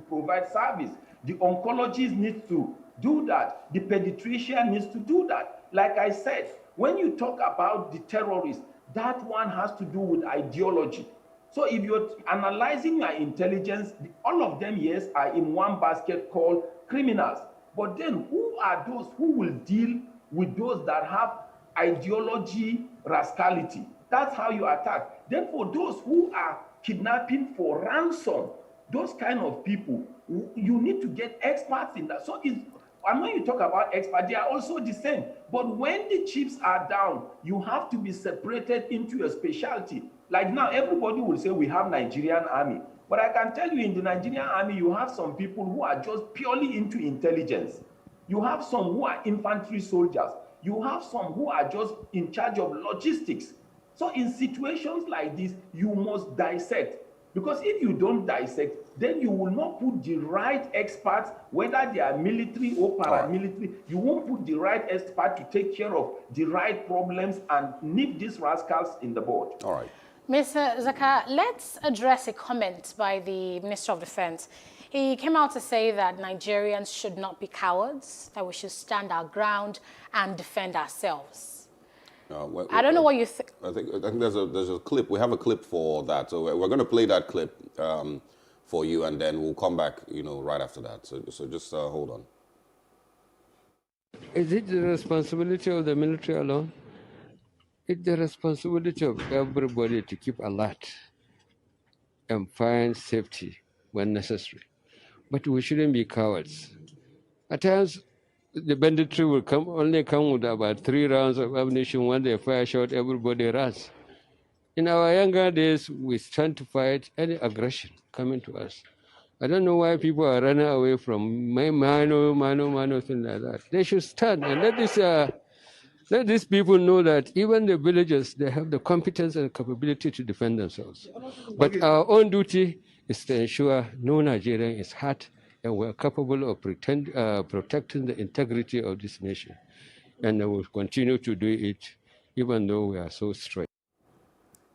provide service. The oncologist needs to do that. The pediatrician needs to do that. Like I said, when you talk about the terrorists, that one has to do with ideology. So if you're analyzing your intelligence, all of them, yes, are in one basket called criminals. But then who are those who will deal with those that have ideology, rascality? That's how you attack. Then for those who are kidnapping for ransom, those kind of people, you need to get experts in that. So and when you talk about experts, they are also the same. But when the chips are down, you have to be separated into a specialty. Like now, everybody will say we have Nigerian army. But I can tell you in the Nigerian army, you have some people who are just purely into intelligence. You have some who are infantry soldiers. You have some who are just in charge of logistics. So in situations like this, you must dissect. Because if you don't dissect, then you will not put the right experts, whether they are military or paramilitary, you won't put the right expert to take care of the right problems and nip these rascals in the bud. All right. Mr. Zaka, let's address a comment by the Minister of Defense. He came out to say that Nigerians should not be cowards, that we should stand our ground and defend ourselves. I don't know what you think. I think there's a clip. We have a clip for that. So we're going to play that clip for you, and then we'll come back, right after that. So just hold on. Is it the responsibility of the military alone? It's the responsibility of everybody to keep alert and find safety when necessary. But we shouldn't be cowards. At times, the banditry will only come with about 3 rounds of ammunition. When they fire shot, everybody runs. In our younger days, we stand to fight any aggression coming to us. I don't know why people are running away from mano, thing like that. They should stand and let this Let these people know that even the villagers, they have the competence and capability to defend themselves. But our own duty is to ensure no Nigerian is hurt, and we're capable of protecting the integrity of this nation. And we will continue to do it, even though we are so straight.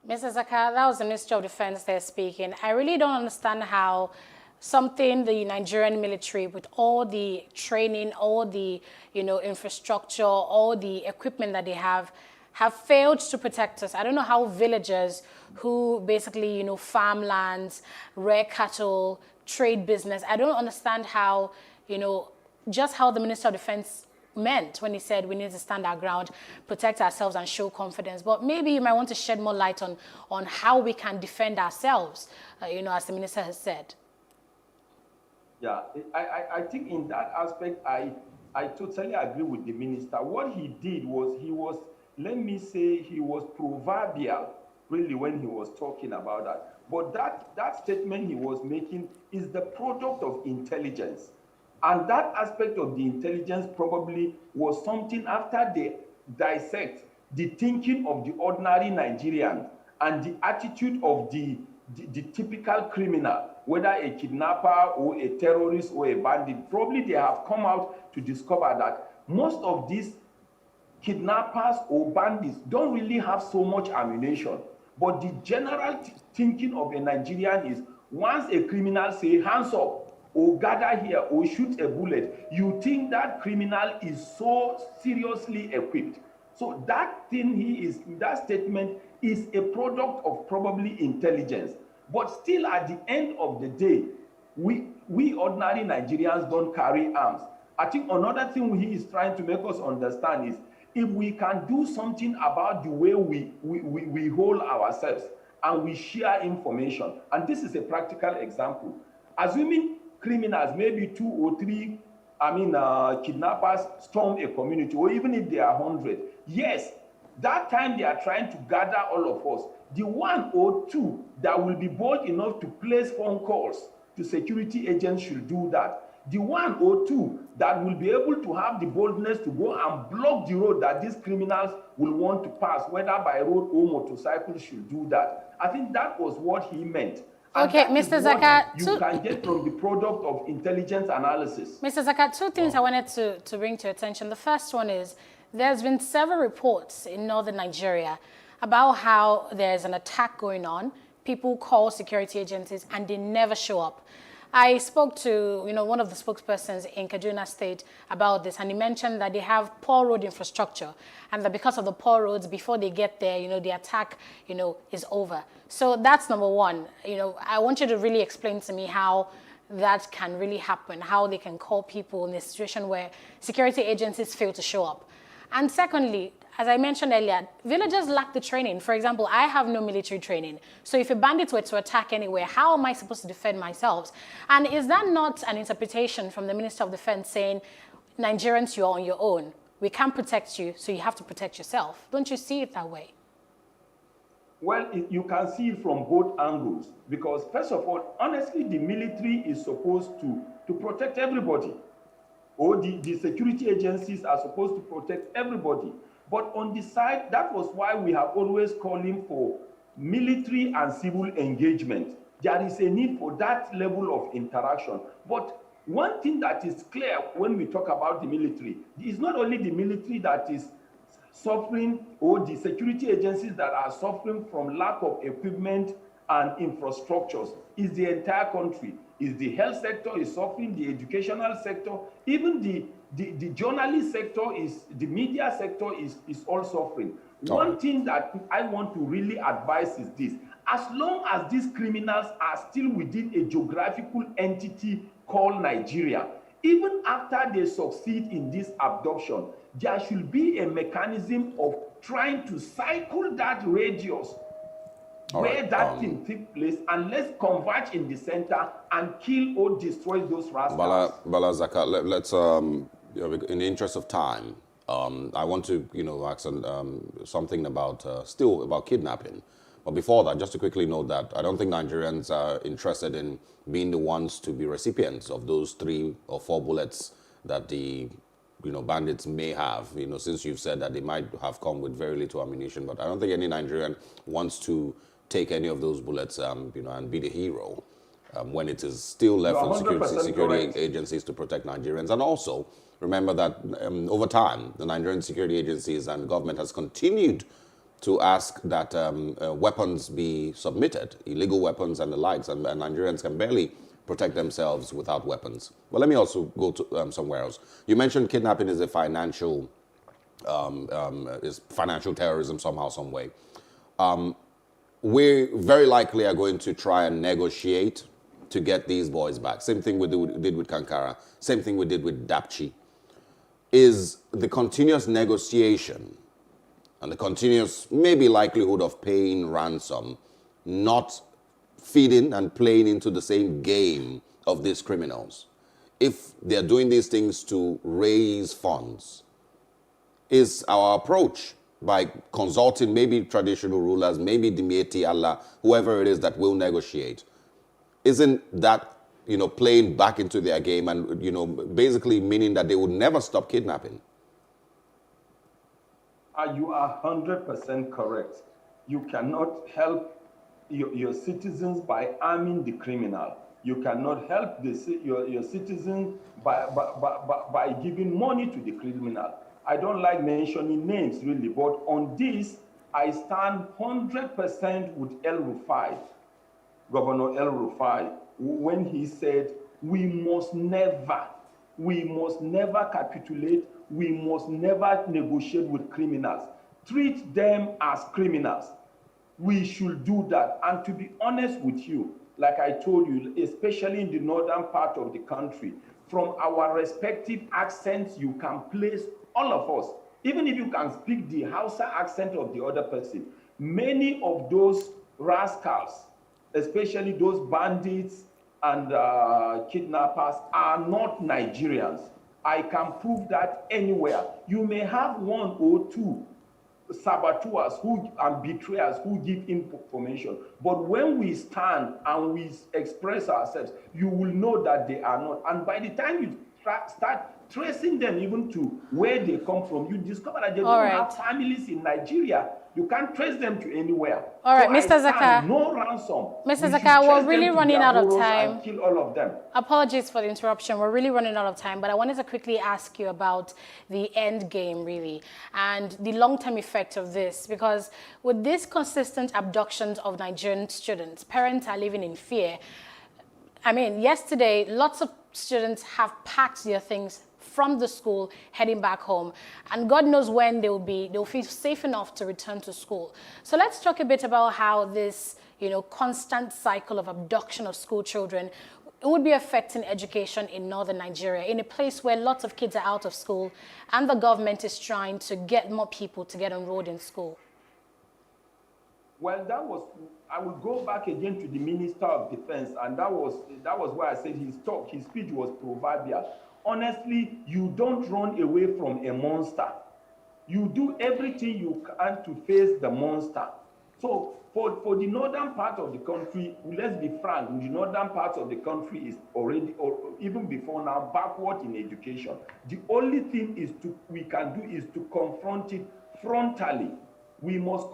Mr. Zaka, that was the Minister of Defense there speaking. I really don't understand how something the Nigerian military, with all the training, all the infrastructure, all the equipment that they have failed to protect us. I don't know how villagers who basically farmlands, rare cattle, trade business. I don't understand how just how the Minister of Defense meant when he said we need to stand our ground, protect ourselves, and show confidence. But maybe you might want to shed more light on how we can defend ourselves, as the minister has said. Yeah, I think in that aspect, I totally agree with the minister. What he did was, let me say, he was proverbial, really, when he was talking about that. But that statement he was making is the product of intelligence. And that aspect of the intelligence probably was something after they dissect the thinking of the ordinary Nigerian and the attitude of the typical criminal, whether a kidnapper or a terrorist or a bandit. Probably they have come out to discover that most of these kidnappers or bandits don't really have so much ammunition. But the general thinking of a Nigerian is, once a criminal say hands up, or gather here, or shoot a bullet, you think that criminal is so seriously equipped. So that that statement is a product of probably intelligence. But still, at the end of the day, we ordinary Nigerians don't carry arms. I think another thing he is trying to make us understand is, if we can do something about the way we hold ourselves and we share information, and this is a practical example, assuming criminals, maybe 2 or 3, kidnappers storm a community, or even if they are 100, yes, that time they are trying to gather all of us. The 1 or 2 that will be bold enough to place phone calls to security agents should do that. The 1 or 2 that will be able to have the boldness to go and block the road that these criminals will want to pass, whether by road or motorcycle, should do that. I think that was what he meant. Okay, Mr. Zaka, you can get from the product of intelligence analysis. Mr. Zaka, 2 things I wanted to bring to your attention. The first one is, there's been several reports in northern Nigeria about how there's an attack going on. People call security agencies and they never show up. I spoke to one of the spokespersons in Kaduna State about this, and he mentioned that they have poor road infrastructure, and that because of the poor roads, before they get there, the attack is over. So that's number one. I want you to really explain to me how that can really happen, how they can call people in a situation where security agencies fail to show up. And secondly, as I mentioned earlier, villagers lack the training. For example, I have no military training. So if a bandit were to attack anywhere, how am I supposed to defend myself? And is that not an interpretation from the Minister of Defense saying, Nigerians, you're on your own. We can't protect you, so you have to protect yourself. Don't you see it that way? Well, you can see it from both angles. Because first of all, honestly, the military is supposed to protect everybody. Or the security agencies are supposed to protect everybody. But on the side, that was why we have always calling for military and civil engagement. There is a need for that level of interaction. But one thing that is clear when we talk about the military, is not only the military that is suffering, or the security agencies that are suffering from lack of equipment and infrastructures, is the entire country. Is the health sector is suffering, the educational sector, even the journalist sector, the media sector is all suffering. One thing that I want to really advise is this: as long as these criminals are still within a geographical entity called Nigeria, even after they succeed in this abduction, there should be a mechanism of trying to cycle that radius where that thing took place, and let's converge in the center and kill or destroy those rascals. Bala Zaka, let's in the interest of time, I want to ask something about still about kidnapping. But before that, just to quickly note that I don't think Nigerians are interested in being the ones to be recipients of those 3 or 4 bullets that the bandits may have, since you've said that they might have come with very little ammunition, but I don't think any Nigerian wants to take any of those bullets, and be the hero when it is still left for security agencies to protect Nigerians. And also, remember that over time, the Nigerian security agencies and government has continued to ask that weapons be submitted, illegal weapons and the likes, and Nigerians can barely protect themselves without weapons. But let me also go to somewhere else. You mentioned kidnapping is a financial terrorism somehow, some way. We very likely are going to try and negotiate to get these boys back. Same thing we did with Kankara. Same thing we did with Dapchi. Is the continuous negotiation and the continuous maybe likelihood of paying ransom not feeding and playing into the same game of these criminals? If they're doing these things to raise funds, is our approach by consulting maybe traditional rulers, maybe Dimieti, Allah, whoever it is that will negotiate, isn't that, playing back into their game and, basically meaning that they would never stop kidnapping? You are 100% correct. You cannot help your citizens by arming the criminal. You cannot help your citizens by giving money to the criminal. I don't like mentioning names really, but on this, I stand 100% with El-Rufai, Governor El-Rufai, when he said, we must never capitulate, we must never negotiate with criminals. Treat them as criminals. We should do that. And to be honest with you, like I told you, especially in the northern part of the country, from our respective accents, you can place all of us. Even if you can speak the Hausa accent of the other person, many of those rascals, especially those bandits and kidnappers, are not Nigerians. I can prove that anywhere. You may have one or two saboteurs and betrayers who give information, but when we stand and we express ourselves, you will know that they are not. And by the time you start tracing them even to where they come from, you discover that they don't have families in Nigeria. You can't trace them to anywhere. All right, Mr. Zaka. No ransom. Mr. Zaka, we're really running out of time. Kill all of them. Apologies for the interruption. We're really running out of time, but I wanted to quickly ask you about the end game, really, and the long-term effect of this, because with these consistent abductions of Nigerian students, parents are living in fear. I mean, yesterday, lots of students have packed their things from the school, heading back home, and God knows when they'll feel safe enough to return to school. So let's talk a bit about how this, constant cycle of abduction of school children would be affecting education in northern Nigeria, in a place where lots of kids are out of school, and the government is trying to get more people to get enrolled in school. Well, I will go back again to the Minister of Defense, and that was why I said his speech was proverbial. Honestly, you don't run away from a monster. You do everything you can to face the monster. So for the northern part of the country, let's be frank, the northern part of the country is already, or even before now, backward in education. The only thing we can do is to confront it frontally. We must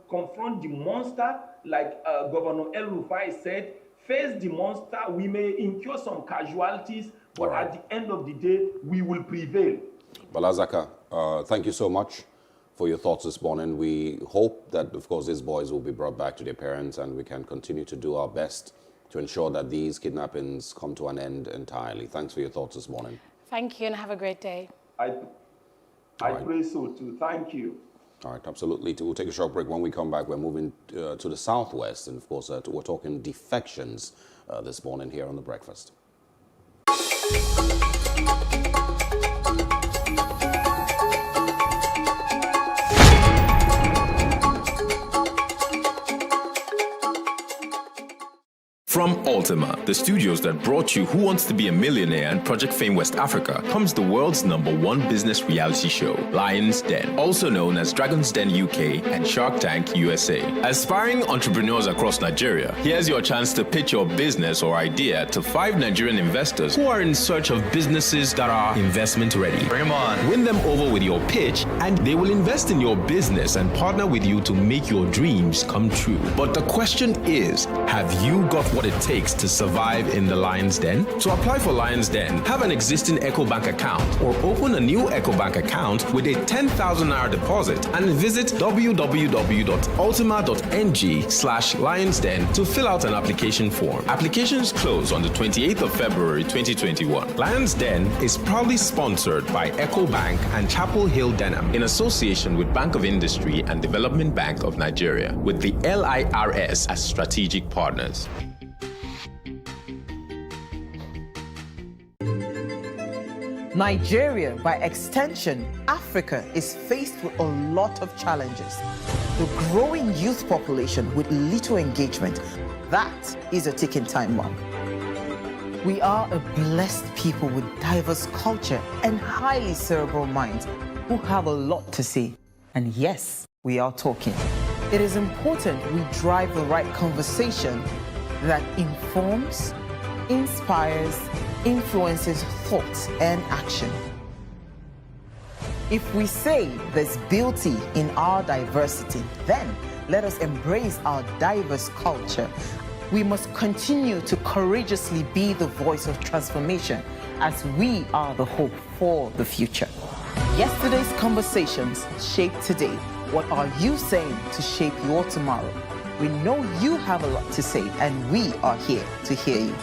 confront the monster, like Governor El-Rufai said, face the monster. We may incur some casualties, but at the end of the day, we will prevail. Bala Zaka, thank you so much for your thoughts this morning. We hope that, of course, these boys will be brought back to their parents, and we can continue to do our best to ensure that these kidnappings come to an end entirely. Thanks for your thoughts this morning. Thank you, and have a great day. I pray so too. Thank you. All right, absolutely. We'll take a short break. When we come back, we're moving to the southwest, and of course, we're talking defections this morning here on The Breakfast. From From Ultima, the studios that brought you Who Wants to Be a Millionaire and Project Fame West Africa, comes the world's #1 business reality show, Lion's Den, also known as Dragon's Den UK and Shark Tank USA. Aspiring entrepreneurs across Nigeria, here's your chance to pitch your business or idea to 5 Nigerian investors who are in search of businesses that are investment ready. Bring them on. Win them over with your pitch, and they will invest in your business and partner with you to make your dreams come true. But the question is, have you got what it takes to survive in the Lion's Den? To apply for Lion's Den, have an existing EcoBank account or open a new EcoBank account with a 10,000 naira deposit and visit www.ultima.ng/lionsden to fill out an application form. Applications close on the 28th of February 2021. Lion's Den is proudly sponsored by EcoBank and Chapel Hill Denham in association with Bank of Industry and Development Bank of Nigeria, with the LIRS as strategic partners. Nigeria, by extension, Africa, is faced with a lot of challenges. The growing youth population with little engagement, that is a ticking time bomb. We are a blessed people with diverse culture and highly cerebral minds who have a lot to say. And yes, we are talking. It is important we drive the right conversation that informs, inspires, influences thought and action. If we say there's beauty in our diversity, then let us embrace our diverse culture. We must continue to courageously be the voice of transformation, as we are the hope for the future. Yesterday's conversations shape today. What are you saying to shape your tomorrow? We know you have a lot to say, and we are here to hear you.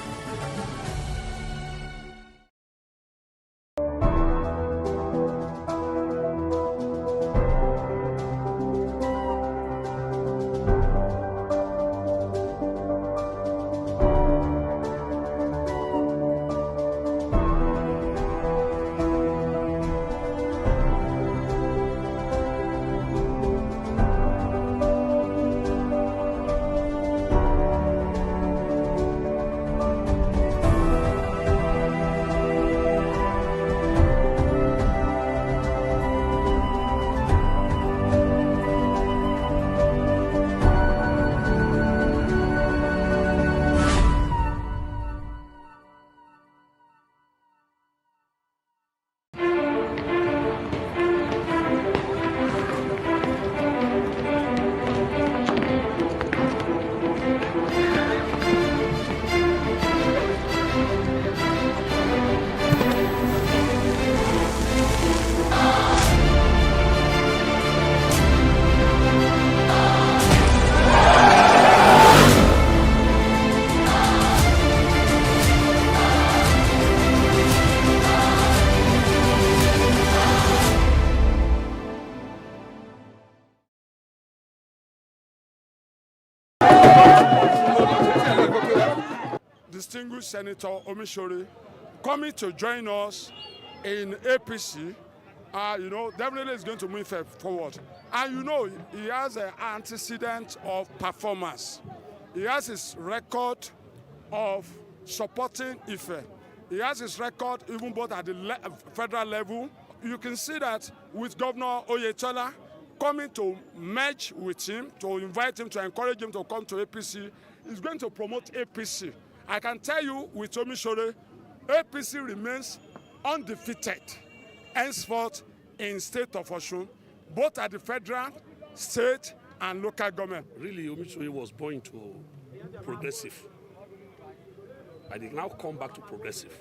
Distinguished Senator Omishore coming to join us in APC, definitely is going to move forward. And he has an antecedent of performance. He has his record of supporting Ife. He has his record even both at the federal level. You can see that with Governor Oyetola coming to merge with him, to invite him, to encourage him to come to APC, is going to promote APC. I can tell you with Omishore, APC remains undefeated henceforth in state of Osun, both at the federal, state, and local government. Really, Omishore was born to progressive. I did now come back to progressive.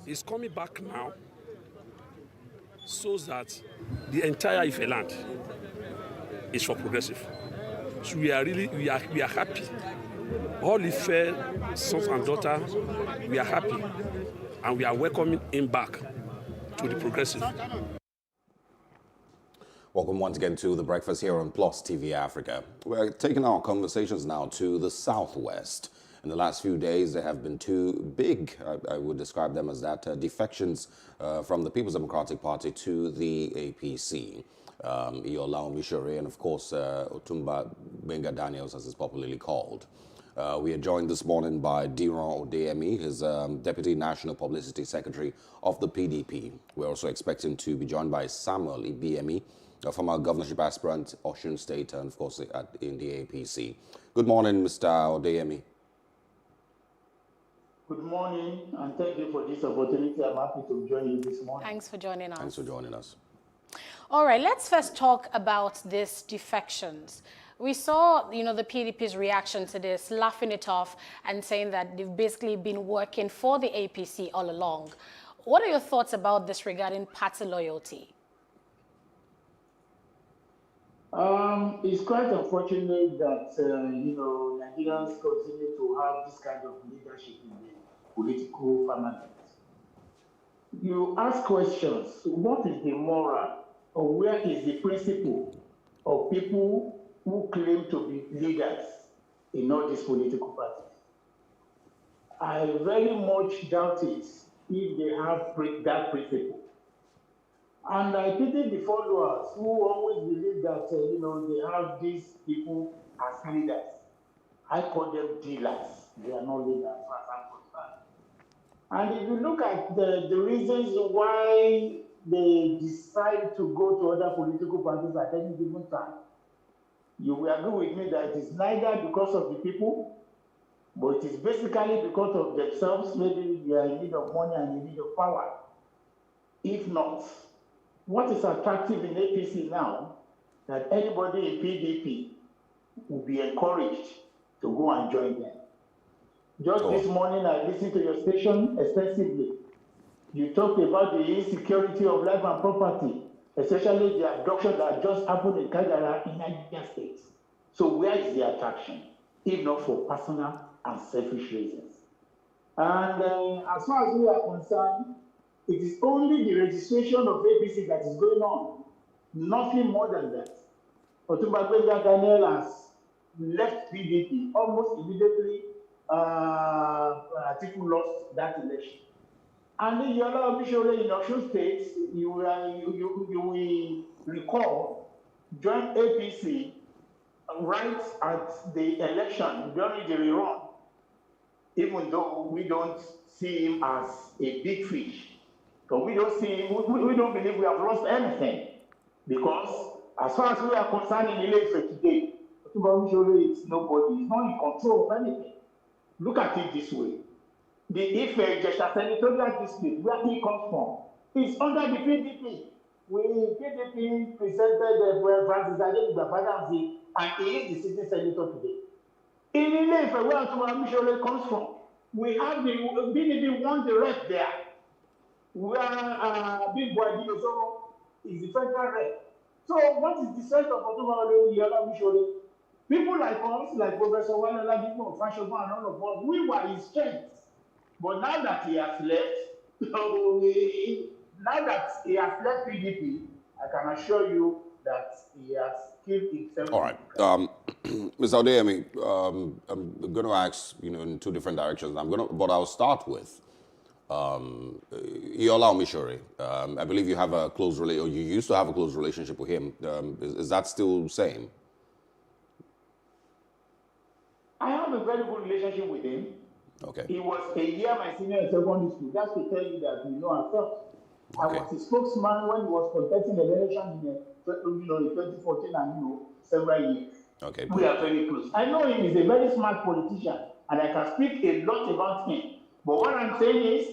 He's coming back now so that the entire Ife land is for progressive. So we are happy. All Ife sons and daughters, we are happy, and we are welcoming him back to the progressive. Welcome once again to The Breakfast here on Plus TV Africa. We're taking our conversations now to the Southwest. In the last few days, there have been two big, I would describe them as that, defections from the People's Democratic Party to the APC. Iola Omishore and, of course, Otumba Benga Daniels, as is popularly called. We are joined this morning by Diron Odeyemi, his Deputy National Publicity Secretary of the PDP. We're also expecting to be joined by Samuel Ibiemi, a former governorship aspirant, Osun State, and of course in the APC. Good morning, Mr. Odeyemi. Good morning, and thank you for this opportunity. I'm happy to join you this morning. Thanks for joining us. Thanks for joining us. All right, let's first talk about these defections. We saw, the PDP's reaction to this, laughing it off and saying that they've basically been working for the APC all along. What are your thoughts about this regarding party loyalty? It's quite unfortunate that, Nigerians continue to have this kind of leadership in the political firmament. You ask questions, what is the moral or where is the principle of people who claim to be leaders in all these political parties? I very much doubt it if they have that principle. And I pity the followers who always believe that, they have these people as leaders. I call them dealers. They are not leaders, as far as I'm concerned. And if you look at the reasons why they decide to go to other political parties at any given time, you will agree with me that it is neither because of the people, but it is basically because of themselves. Maybe they are in need of money and in need of power. If not, what is attractive in APC now, that anybody in PDP will be encouraged to go and join them. Just this morning, I listened to your station extensively. You talked about the insecurity of life and property, especially the abduction that just happened in Kagara in Nigeria State. So where is the attraction, if not for personal and selfish reasons? And as far as we are concerned, it is only the registration of APC that is going on, nothing more than that. Otumba Daniel has left PDP almost immediately. Atiku lost that election. And then Yola Omishore in Osun State, you will recall, joined APC right at the election during the rerun, even though we don't see him as a big fish. Because we don't see him, we don't believe we have lost anything. Because as far as we are concerned in Ile-Ife today, Otumba Omishore is nobody, he's not in control of anything. Look at it this way. The Ife-Ijesha senatorial district, where he comes from, is under the PDP. PDP presented Francis Adeniyi, and he is the sitting senator today. In Ile-Ife, where Otumba Omishore comes from, we have the PDP won the rep there, where Big Boy Dinoso is the federal rep. So what is the sense of Otumba Omishore? People like us, like Professor Walola, people of Fashion and all of us, we were his strength. But now that he has left, PDP, I can assure you that he has killed himself. All right. Mr. Odeyemi, I'm going to ask, in two different directions. But I'll start with Iola Omishore. I believe you have a close relationship, or you used to have a close relationship with him. Is that still the same? I have a very good relationship with him. Okay. He was a year my senior in secondary school. That's to tell you that we know ourselves. Okay. I was his spokesman when he was contesting the election in 2014 and several years. Okay. We are very close. I know him is a very smart politician, and I can speak a lot about him. But what I'm saying is,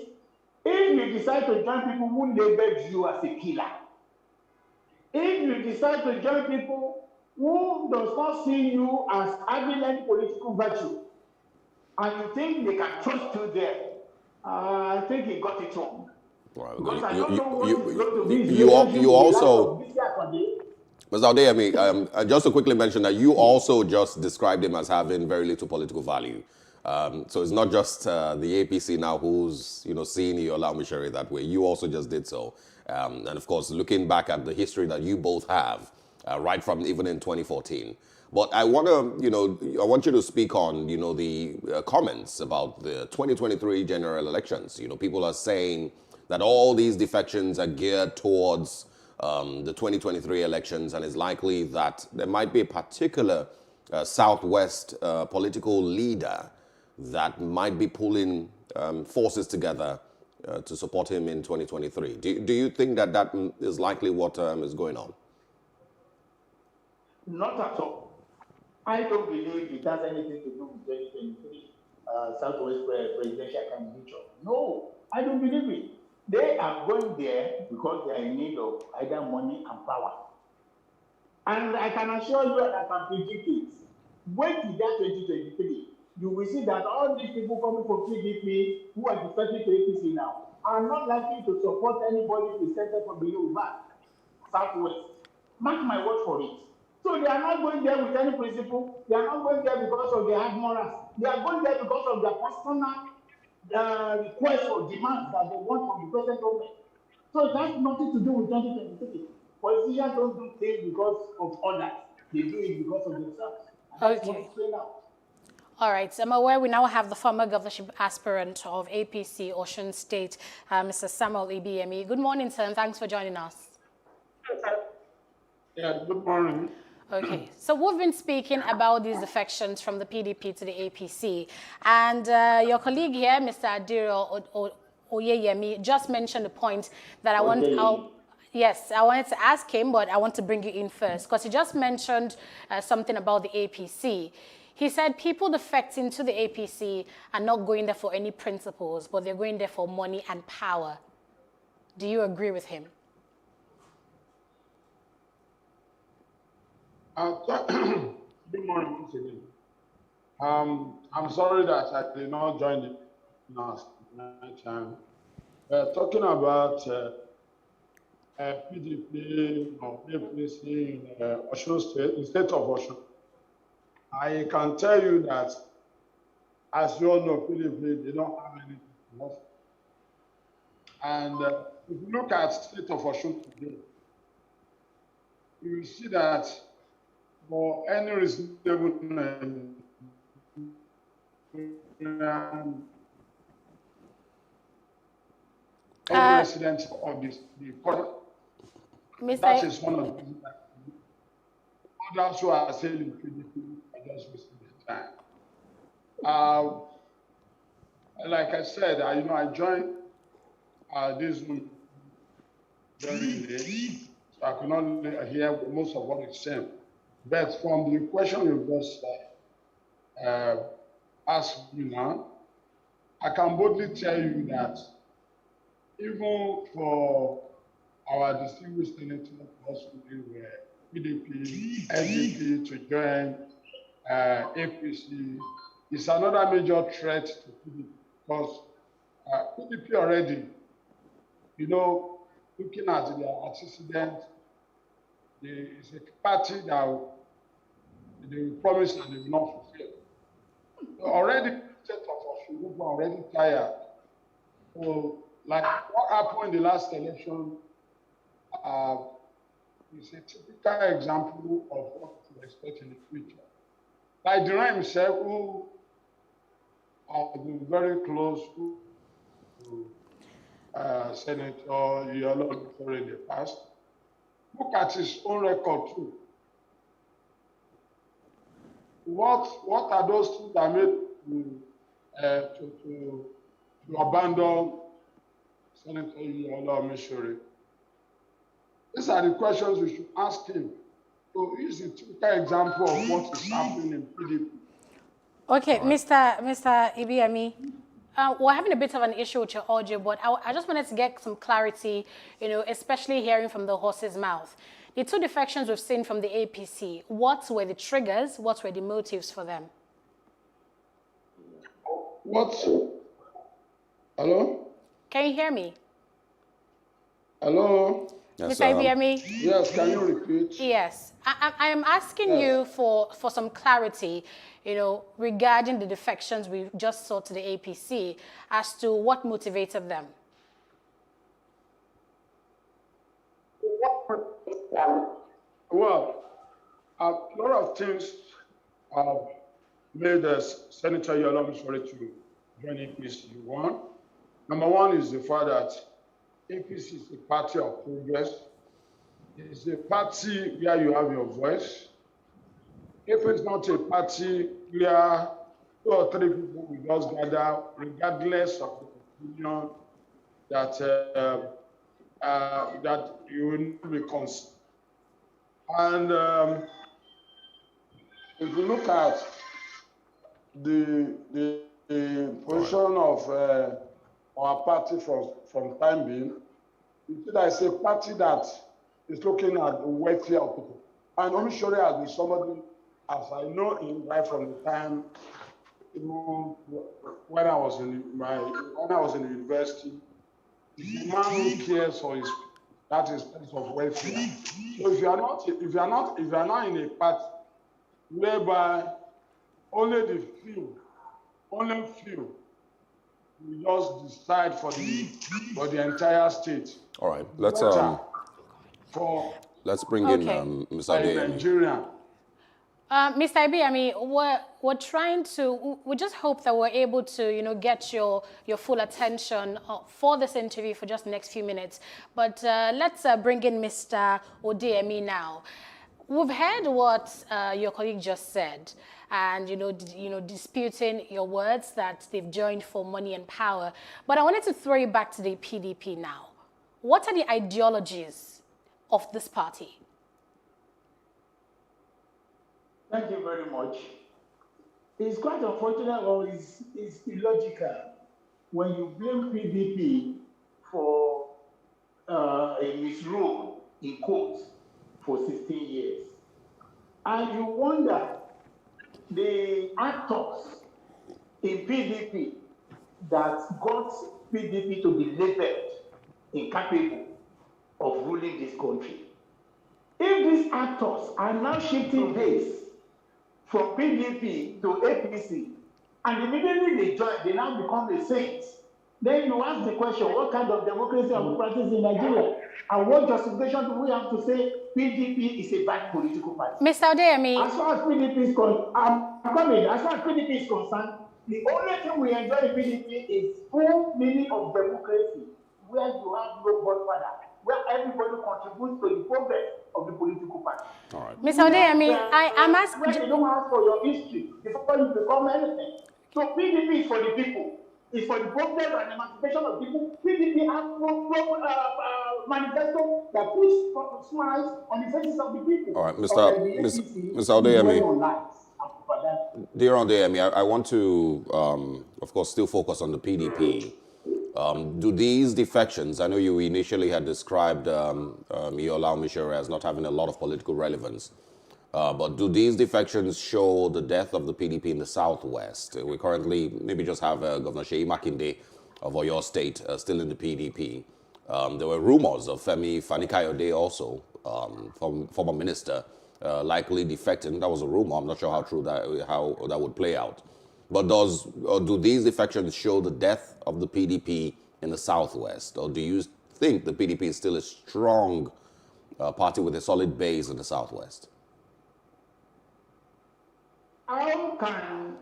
if you decide to join people who label you as a killer, if you decide to join people who does not see you as having any political virtue, and you think they can trust you there, I think he got it wrong. Well, because I don't know what is going to be you also, Mr. Odeyemi, just to quickly mention that you also just described him as having very little political value. So it's not just the APC now who's seeing Iola Omishore that way. You also just did so. And of course, looking back at the history that you both have, right from even in 2014. But I want to, I want you to speak on, the comments about the 2023 general elections. People are saying that all these defections are geared towards the 2023 elections, and it's likely that there might be a particular Southwest political leader that might be pulling forces together to support him in 2023. Do you think that that is likely what is going on? Not at all. I don't believe it has anything to do with 2023 Southwest presidential candidature. No, I don't believe it. They are going there because they are in need of either money and power. And I can assure you that I can predict it. Wait till that 2023. You will see that all these people coming from PDP who are defecting to APC now are not likely to support anybody presented from the Yoruba Southwest. Mark my word for it. So they are not going there with any principle. They are not going there because of their hard morals. They are going there because of their personal requests or demands that they want from the present government. So it has nothing to do with 2023. Politicians don't do things because of others. They do it because of themselves. And that's what it's playing out. All right, so I'm aware we now have the former governorship aspirant of APC, Osun State, Mr. Samuel Ibiemi. Good morning, sir, and thanks for joining us. Yeah, good morning. Okay, so we've been speaking about these defections from the PDP to the APC, and your colleague here, Mr. Adiro Oyeyemi, just mentioned a point that I wanted to ask him, but I want to bring you in first, because he just mentioned something about the APC. He said people defecting to the APC are not going there for any principles, but they're going there for money and power. Do you agree with him? Good morning once again. I'm sorry that I did not join the last time. We're talking about PDP or APC in Osun State, in state of Osun. I can tell you that, as you all know, PDP, they don't have anything to offer. And if you look at state of Osun today, you will see that for any reasonable any resident of this, that is one of the things that others who are saying in PDP are just wasting their time. Like I said, I joined this room during the day, so I could not hear most of what is said. But from the question you just asked me now, I can boldly tell you that even for our distinguished senator, possibly PDP, SDP to join APC, is another major threat to PDP, because PDP already, looking at their antecedents, it's a party that they will promise and they will not fulfill. So already, set of Osun are already tired. So, like what happened in the last election is a typical example of what to expect in the future. Like Duran himself, who has been very close to Senator Yolo in the past, look at his own record too. What are those things that made to abandon Senator Yolo Mishori? These are the questions we should ask him. So he's a typical example of what is happening in PDP. Okay, Mr. Ibiemi, we're having a bit of an issue with your audio, but I just wanted to get some clarity, especially hearing from the horse's mouth. The two defections we've seen from the APC, what were the triggers? What were the motives for them? Hello? Can you hear me? Hello? Yes, Mr. Ibiemi? Yes, can you repeat? Yes. I am asking you for some clarity, regarding the defections we just saw to the APC as to what motivated them. Well, a lot of things made Senator Yolo Mishori to join APC. Number one is the fact that APC is a party of progress. It's a party where you have your voice. if it's not a party where 2 or 3 people will just gather, regardless of the opinion, that that you will not be concerned. And if you look at the position of our party from time being, you see that it's a party that is looking at the welfare of people. And Omishore has been somebody, as I know him right from the time when I was in the university, the man who cares for his sense of welfare. So if you are not in a party whereby only few will just decide for the entire state. All right, let's bring in Mr. Nigeria. Mr. Ibe, I mean, we're trying to, we just hope that we're able to, get your full attention for this interview for just the next few minutes. But let's bring in Mr. Odeyemi now. We've heard what your colleague just said, and disputing your words that they've joined for money and power. But I wanted to throw you back to the PDP now. What are the ideologies of this party? Thank you very much. It's quite unfortunate, or it's illogical when you blame PDP for a misrule in court for 16 years. And you wonder the actors in PDP that got PDP to be labeled incapable of ruling this country. If these actors are now shifting base from PDP to APC, and immediately they join, they now become the saints, then you ask the question, what kind of democracy are we practicing in Nigeria? And what justification do we have to say PDP is a bad political party? Mr. Odeyemi. As far as PDP is concerned, as far as PDP is concerned, the only thing we enjoy in PDP is full meaning of democracy, where you have no godfather, where everybody contributes to the progress of the political party. All right. Mr. Odeyemi, I'm asking... Where you don't ask for your history before you become anything. So PDP is for the people. It's for the progress and emancipation of people. PDP has no manifesto that puts smiles on the faces of the people. All right, Mr. Odeyemi. Dear Odeyemi, I want to, of course, still focus on the PDP. Do these defections, I know you initially had described Iola Omisore as not having a lot of political relevance, but do these defections show the death of the PDP in the Southwest? We currently maybe just have Governor Seyi Makinde of Oyo State still in the PDP. There were rumors of Femi Fani-Kayode also, former minister, likely defecting. That was a rumor. I'm not sure how true how that would play out. But do these defections show the death of the PDP in the Southwest? Or do you think the PDP is still a strong party with a solid base in the Southwest? How can...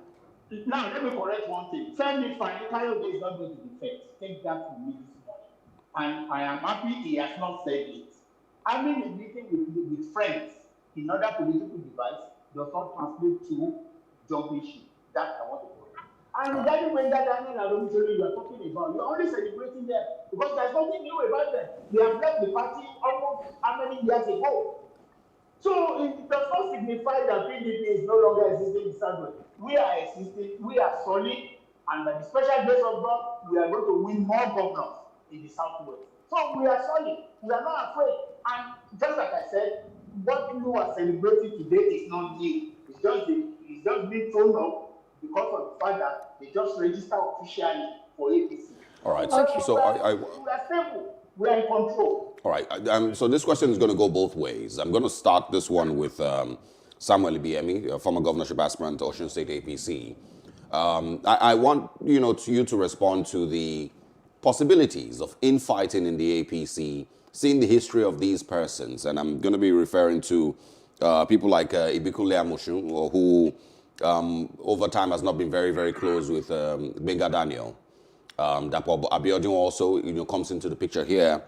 Now, let me correct one thing. Femi Fani-Kayode is not going to defect. Take that from me this morning. And I am happy he has not said it. Having a meeting with friends in other political device does not translate to jumping ship. That I want to put. And regarding when that Daniel and Omisore you are talking about, you're only celebrating them because there's nothing new about them. They have left the party almost how many years ago. So it does not signify that PDP is no longer existing in Southwest. We are existing, we are solid, and by the special grace of God, we are going to win more governors in the Southwest. So we are solid, we are not afraid. And just like I said, what you are celebrating today is not new. It's just being thrown up because of the fact that they just registered officially for APC. All right. Okay. So we are stable. We are in control. All right. So this question is going to go both ways. I'm going to start this one with Samuel Ibiemi, former governorship aspirant, Osun State APC. I want you to respond to the possibilities of infighting in the APC, seeing the history of these persons, and I'm going to be referring to people like Ibikunle Amosun, who over time has not been very, very close with Benga Daniel. Dapo Abiodun also, comes into the picture here.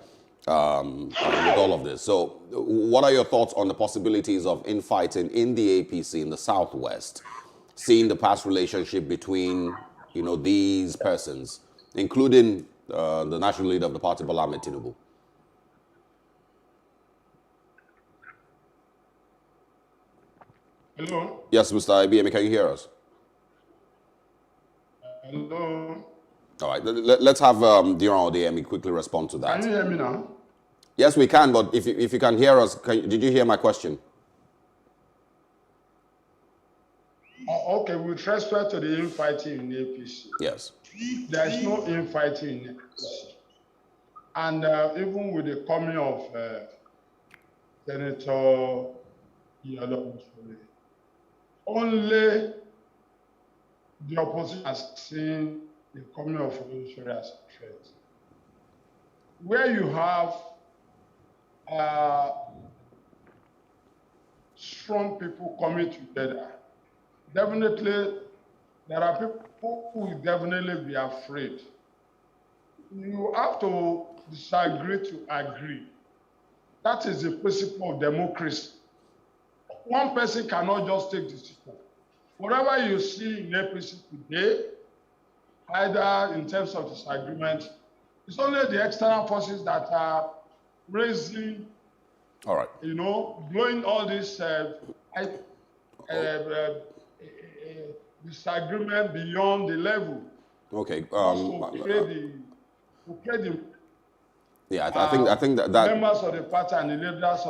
with all of this. So what are your thoughts on the possibilities of infighting in the APC in the Southwest, seeing the past relationship between, these persons, including the national leader of the party, Bola Ahmed Tinubu? Hello? Yes, Mr. IBM, can you hear us? Hello? All right, let's have Diron Odeyemi quickly respond to that. Can you hear me now? Yes, we can, but if you can hear us, did you hear my question? Okay, with respect to the infighting in APC. Yes. There is no infighting in APC. And even with the coming of Senator Yalo, only the opposition has seen the coming of Olusore as a threat. Where you have strong people coming together, definitely there are people who will definitely be afraid. You have to disagree to agree. That is the principle of democracy. One person cannot just take decision. Whatever you see in APC today, either in terms of disagreement, it's only the external forces that are raising, all right, blowing all this disagreement beyond the level. Okay. Yeah, I think that members of the party and the leaders.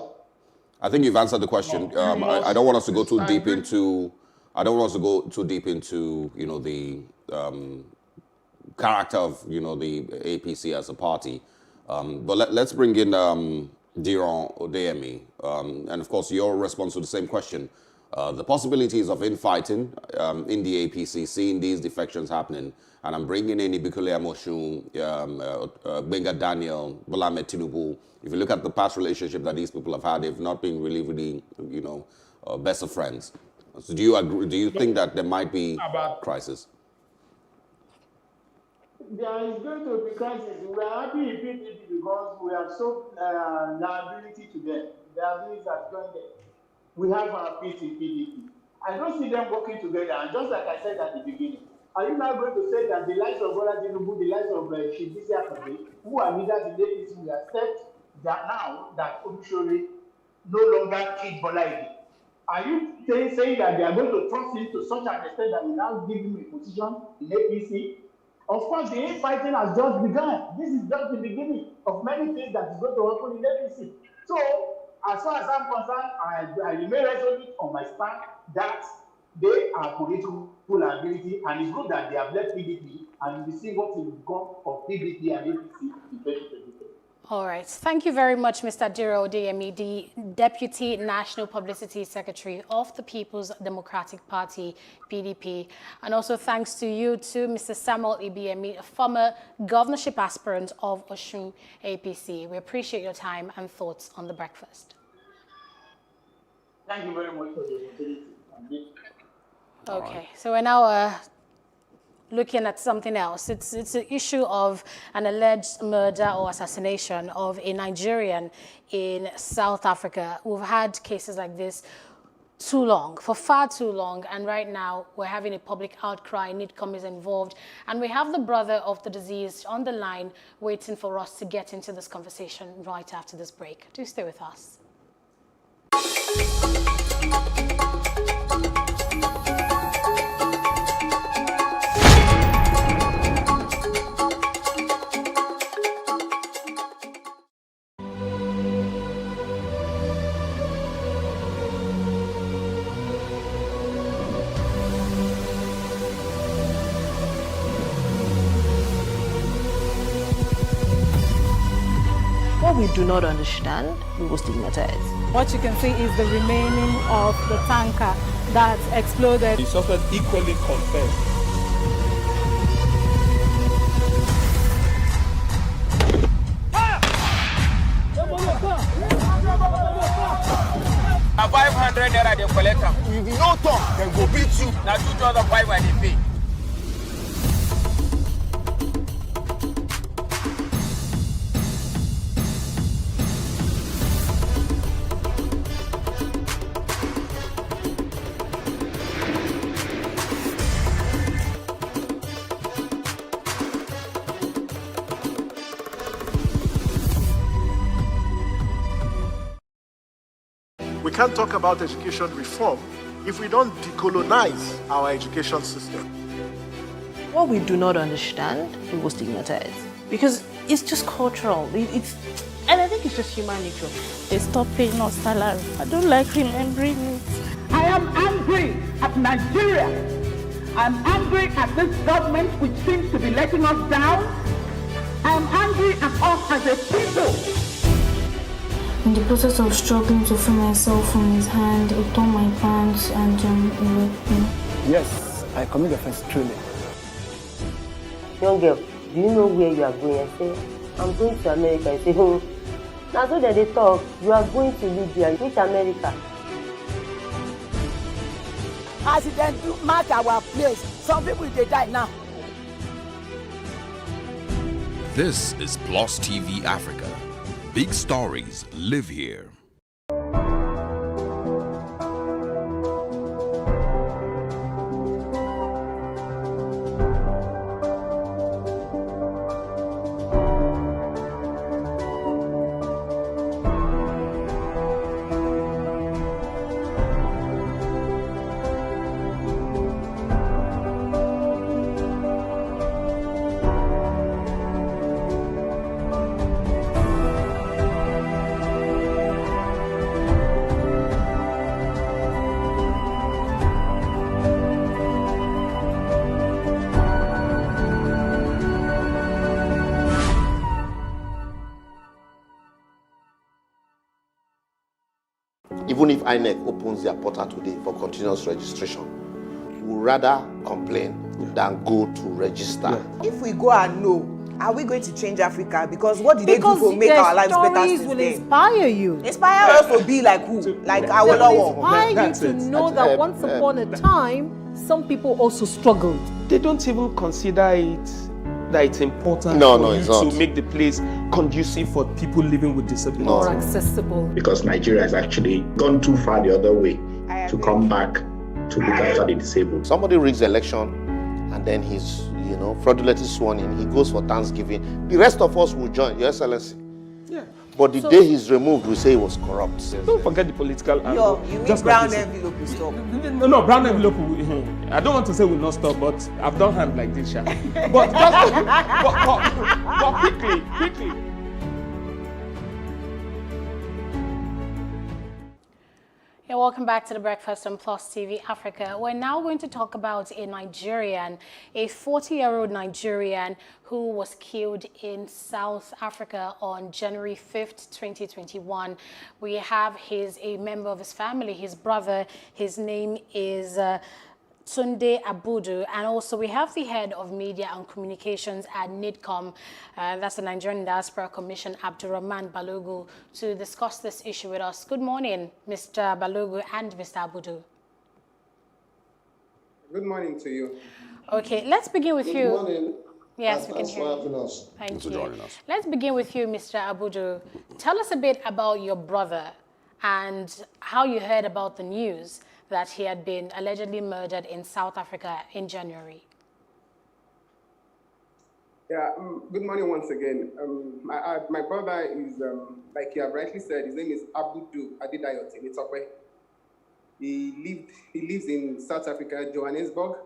I think you've answered the question. I don't want us to go too deep into. I don't want us to go too deep into the character of the APC as a party. But let's bring in Diron Odeyemi, and of course your response to the same question. The possibilities of infighting in the APC, seeing these defections happening, and I'm bringing in Ibikule Amosun, Benga Daniel, Bola Ahmed Tinubu. If you look at the past relationship that these people have had, they've not been really, best of friends. So do you agree? Do you think that there might be crisis? There is going to be crisis. We are happy in PDP because we have sold liability to them. The liabilities are going there. We have our peace in PDP. I don't see them working together. And just like I said at the beginning, are you now going to say that the likes of Bola Tinubu, the likes of Shibisi Akande, who are leaders in the APC, will accept that now that Olusore no longer treats Bola again? Are you saying that they are going to trust him to such an extent that we now give him a position in APC? Of course, the infighting has just begun. This is just the beginning of many things that is going to happen in APC. So, as far as I'm concerned, I remain resolute on my stand that they are political liability, and it's good that they have left PDP, and we see what will come of PDP and APC in 2023. All right. Thank you very much, Mr. Diron Odeyemi, the Deputy National Publicity Secretary of the People's Democratic Party, PDP. And also thanks to you too, Mr. Samuel Ibiyemi, a former governorship aspirant of Osun APC. We appreciate your time and thoughts on the breakfast. Thank you very much for the opportunity. Okay, so we're now looking at something else. It's an issue of an alleged murder or assassination of a Nigerian in South Africa. We've had cases like this for far too long, and right now we're having a public outcry. NIDCOM is involved, and we have the brother of the deceased on the line waiting for us to get into this conversation right after this break. Do stay with us. What we do not understand, we will stigmatize. What you can see is the remaining of the tanker that exploded. The suspect equally confessed. A 500 naira they collect am. If you no talk, dem go beat you. Na 2,500 they pay. can't talk about education reform if we don't decolonize our education system. What we do not understand, we will stigmatize. Because it's just cultural. And I think it's just human nature. They stop paying us salary. I don't like remembering it. I am angry at Nigeria. I'm angry at this government which seems to be letting us down. I'm angry at us as a people. In the process of struggling to free myself from his hand, he tore my pants and he raped me. Yes, I commit offense truly. Young girl, do you know where you are going? I say, I'm going to America. I say, now so that they talk, you are going to Libya. Which America? Accident do mark our place. Some people they die now. This is Plus TV Africa. Big stories live here. Even if INEC opens their portal today for continuous registration, we would rather complain than go to register. If we go and know, are we going to change Africa? Because what did they do to make our lives better since then? Stories will inspire you. Inspire us to be like who? Like our Lord. Inspire you to know that once upon a time, some people also struggled. They don't even consider it that it's important to make the place conducive for people living with disabilities. More accessible. Because Nigeria has actually gone too far the other way to come back to look after the disabled. Somebody rigs the election and then he's, fraudulently sworn in. He goes for Thanksgiving. The rest of us will join, Your Excellency. Yeah. But the day he's removed, we say he was corrupt. Don't forget the political angle. You mean brown envelope will stop? No, brown envelope will, I don't want to say will not stop, but I've done hand like this, Sha. But quickly. Yeah, welcome back to the Breakfast on Plus TV Africa. We're now going to talk about a 40-year-old Nigerian who was killed in South Africa on January 5th, 2021. We have a member of his family, his brother. His name is Tunde Abudu, and also we have the head of media and communications at NIDCOM, that's the Nigerian Diaspora Commission, Abdurrahman Balogu, to discuss this issue with us. Good morning, Mr. Balogu and Mr. Abudu. Good morning to you. Okay, let's begin with you. Good morning. Yes, we can hear you. Thank you. Let's begin with you, Mr. Abudu. Tell us a bit about your brother and how you heard about the news that he had been allegedly murdered in South Africa in January. Yeah, good morning once again. My brother is, like you have rightly said, his name is Abudu Adedayo Temitope. He lives in South Africa, Johannesburg.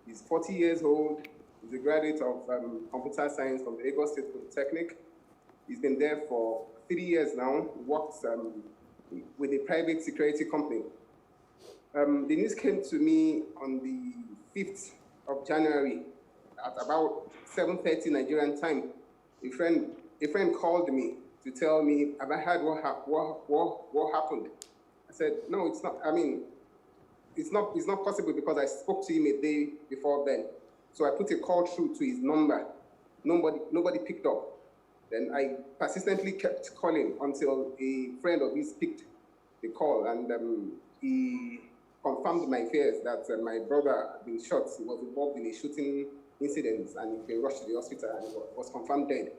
He's 40 years old. He's a graduate of computer science from the Lagos State Polytechnic. He's been there for 3 years now. He works with a private security company. The news came to me on the 5th of January at about 7:30 Nigerian time. A friend called me to tell me, have I heard what happened? I said, no, it's not. I mean, it's not possible because I spoke to him a day before then. So I put a call through to his number. Nobody picked up. Then I persistently kept calling until a friend of his picked the call, and he confirmed my fears that my brother had been shot. He was involved in a shooting incident and he'd been rushed to the hospital and was confirmed dead.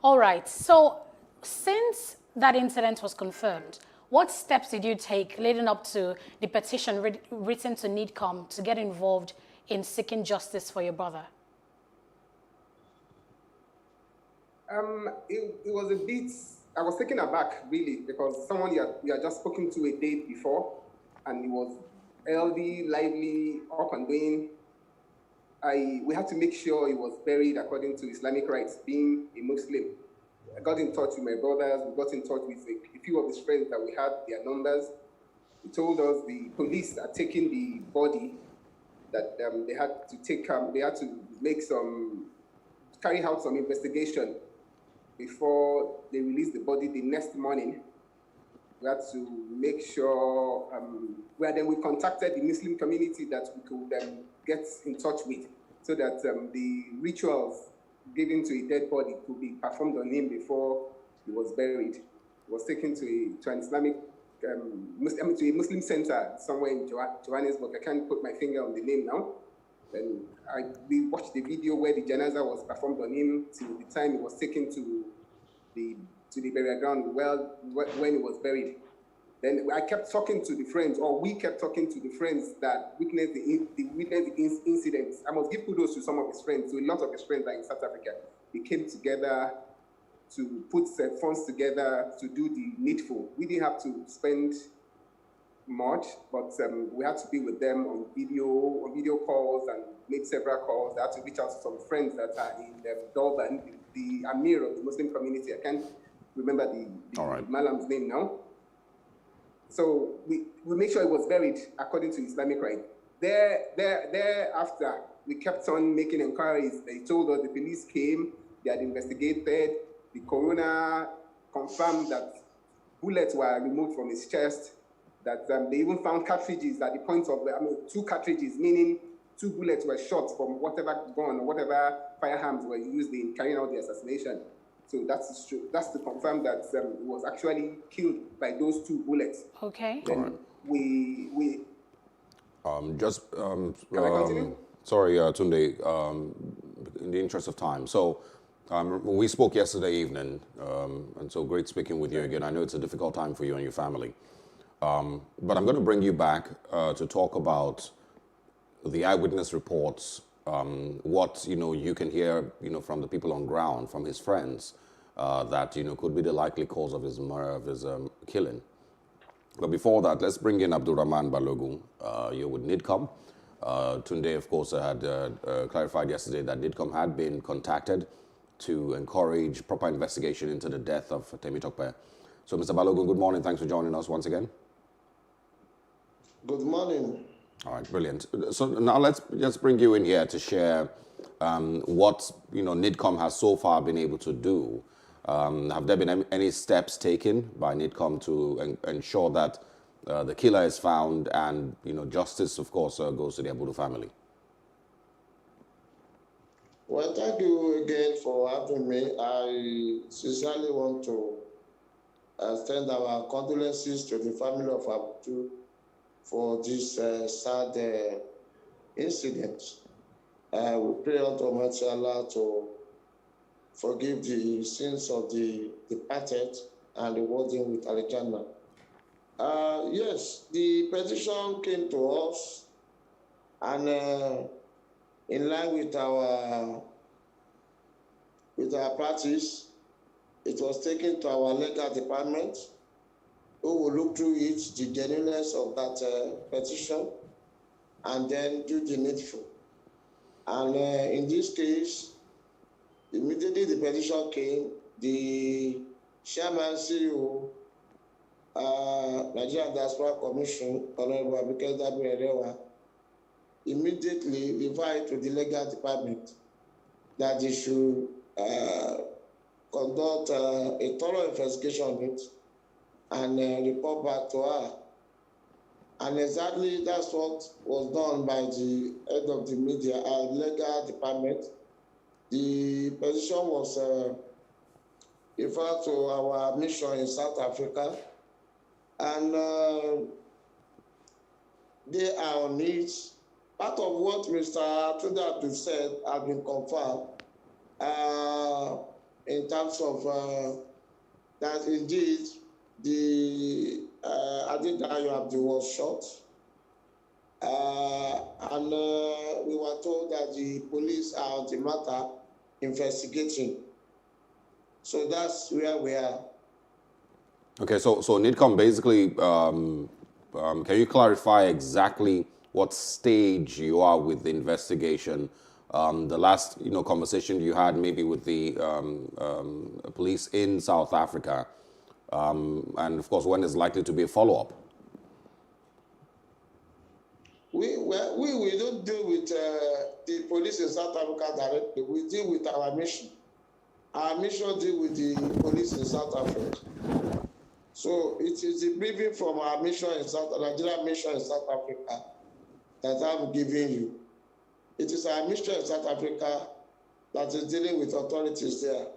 All right. So since that incident was confirmed, what steps did you take leading up to the petition written to NIDCOM to get involved in seeking justice for your brother? It was a bit was taken aback, really, because someone you had just spoken to a day before, and he was healthy, lively, up and going. We had to make sure he was buried according to Islamic rites, being a Muslim. I got in touch with my brothers. We got in touch with a few of his friends that we had their numbers. He told us the police had taken the body, that they had to carry out some investigation before they released the body the next morning. We had to make sure, we contacted the Muslim community that we could get in touch with, so that the rituals given to a dead body could be performed on him before he was buried. He was taken to an Islamic, to a Muslim center somewhere in Johannesburg. I can't put my finger on the name now. Then we watched the video where the janaza was performed on him till the time he was taken to the burial ground when he was buried. Then I kept talking to the friends, or we kept talking to the friends that witnessed the incident. I must give kudos to some of his friends, to a lot of his friends that are in South Africa. They came together to put funds together to do the needful. We didn't have to spend much, but we had to be with them on video calls, and made several calls. I had to reach out to some friends that are in Durban, the Amir of the Muslim community. I can't remember the Malam's name now. So we make sure it was buried according to Islamic rite. Thereafter, we kept on making inquiries. They told us the police came, they had investigated, the coroner confirmed that bullets were removed from his chest, that they even found cartridges at the point of, 2 cartridges, meaning 2 bullets were shot from whatever gun or whatever firearms were used in carrying out the assassination. So that's true. That's to confirm that he was actually killed by those 2 bullets. Okay. Then we Can I continue? Sorry, Tunde, in the interest of time. So we spoke yesterday evening, and so great speaking with you again. I know it's a difficult time for you and your family. But I'm going to bring you back to talk about the eyewitness reports, what you can hear from the people on ground, from his friends, that could be the likely cause of his killing. But before that, let's bring in Abdurrahman Balogun. You're with NIDCOM. Tunde, of course, had clarified yesterday that NIDCOM had been contacted to encourage proper investigation into the death of Temitope. So, Mr. Balogun, good morning. Thanks for joining us once again. Good morning. All right, brilliant. So now let's just bring you in here to share what NIDCOM has so far been able to do. Have there been any steps taken by NIDCOM to ensure that the killer is found and justice, of course, goes to the Abudu family? Well, thank you again for having me. I sincerely want to extend our condolences to the family of Abudu for this sad incident. We pray unto Almighty Allah to forgive the sins of the departed and reward him with Al-Jannah. Yes, the petition came to us, and in line with our practice, it was taken to our legal department, who will look through it, the genuineness of that petition, and then do the needful. And in this case, immediately the petition came, the chairman CEO, Nigerian Diaspora Commission, Honorable Abike Dabu-Erewa, immediately replied to the legal department that they should conduct a thorough investigation on it and report back to her. And exactly that's what was done by the head of the media, our legal department. The petition was referred to our mission in South Africa, and they are on it. Part of what Mr. Tudatu said has been confirmed in terms of that indeed the Adedayo Abdi was shot, and we were told that the police are on the matter investigating. So that's where we are. Okay, so NIDCOM basically, can you clarify exactly what stage you are with the investigation? The last, conversation you had maybe with the police in South Africa, and of course, when is likely to be a follow-up? We don't deal with the police in South Africa directly. We deal with our mission. Our mission deal with the police in South Africa. So it is the briefing from our mission in Nigerian mission in South Africa that I'm giving you. It is our mission in South Africa that is dealing with authorities there.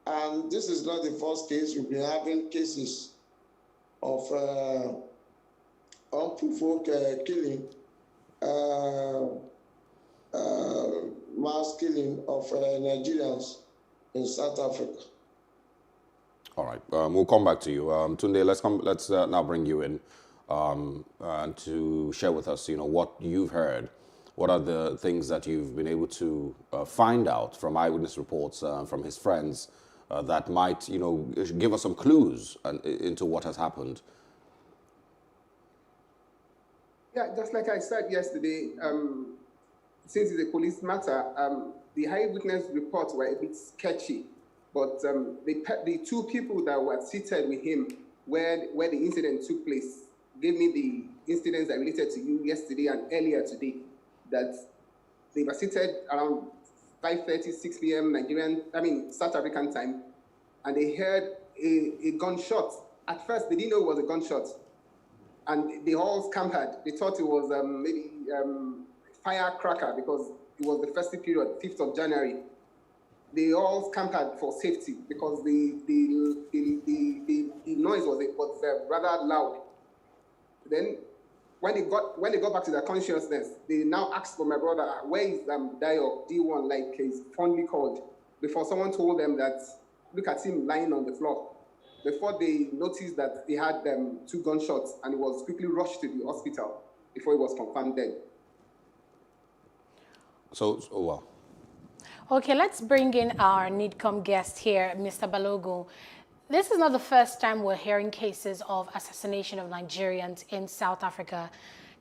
And this is not the first case. We've been having cases of unprovoked killing, mass killing of Nigerians in South Africa. All right, we'll come back to you. Tunde, let's now bring you in and to share with us, what you've heard. What are the things that you've been able to find out from eyewitness reports from his friends that might, give us some clues into what has happened? Yeah, just like I said yesterday, since it's a police matter, the eyewitness reports were a bit sketchy. But the two people that were seated with him where the incident took place gave me the incidents that related to you yesterday and earlier today, that they were seated around 5:30, 6 p.m. South African time, and they heard a gunshot. At first, they didn't know it was a gunshot, and they all scampered. They thought it was maybe firecracker because it was the festive period, 5th of January. They all scampered for safety because the noise was rather loud. Then when they got back to their consciousness, they now asked for my brother, where is Dio D1, like he's fondly called, before someone told them that, look at him lying on the floor. Before they noticed that he had 2 gunshots, and he was quickly rushed to the hospital before he was confirmed dead. Well. Okay, let's bring in our NIDCOM guest here, Mr. Balogun. This is not the first time we're hearing cases of assassination of Nigerians in South Africa.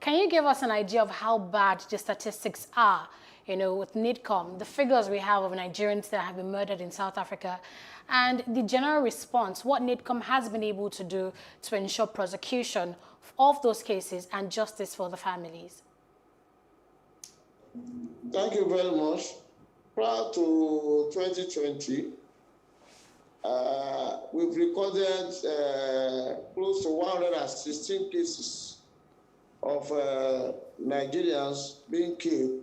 Can you give us an idea of how bad the statistics are, with NIDCOM, the figures we have of Nigerians that have been murdered in South Africa, and the general response, what NIDCOM has been able to do to ensure prosecution of those cases and justice for the families? Thank you very much. Prior to 2020, we've recorded close to 116 cases of Nigerians being killed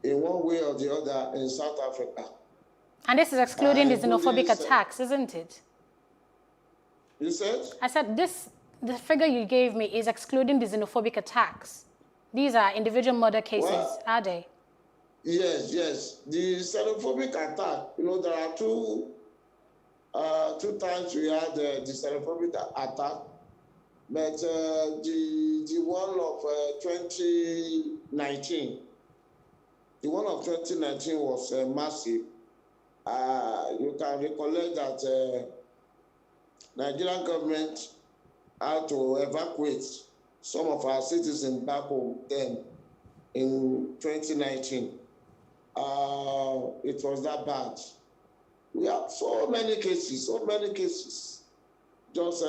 in one way or the other in South Africa. And this is excluding the xenophobic attacks, isn't it? You said? I said the figure you gave me is excluding the xenophobic attacks. These are individual murder cases, are they? Yes. The xenophobic attack, there are two times we had the xenophobic attack, but the one of 2019, was massive. You can recollect that Nigerian government had to evacuate some of our citizens back home then in 2019. It was that bad. We have so many cases, just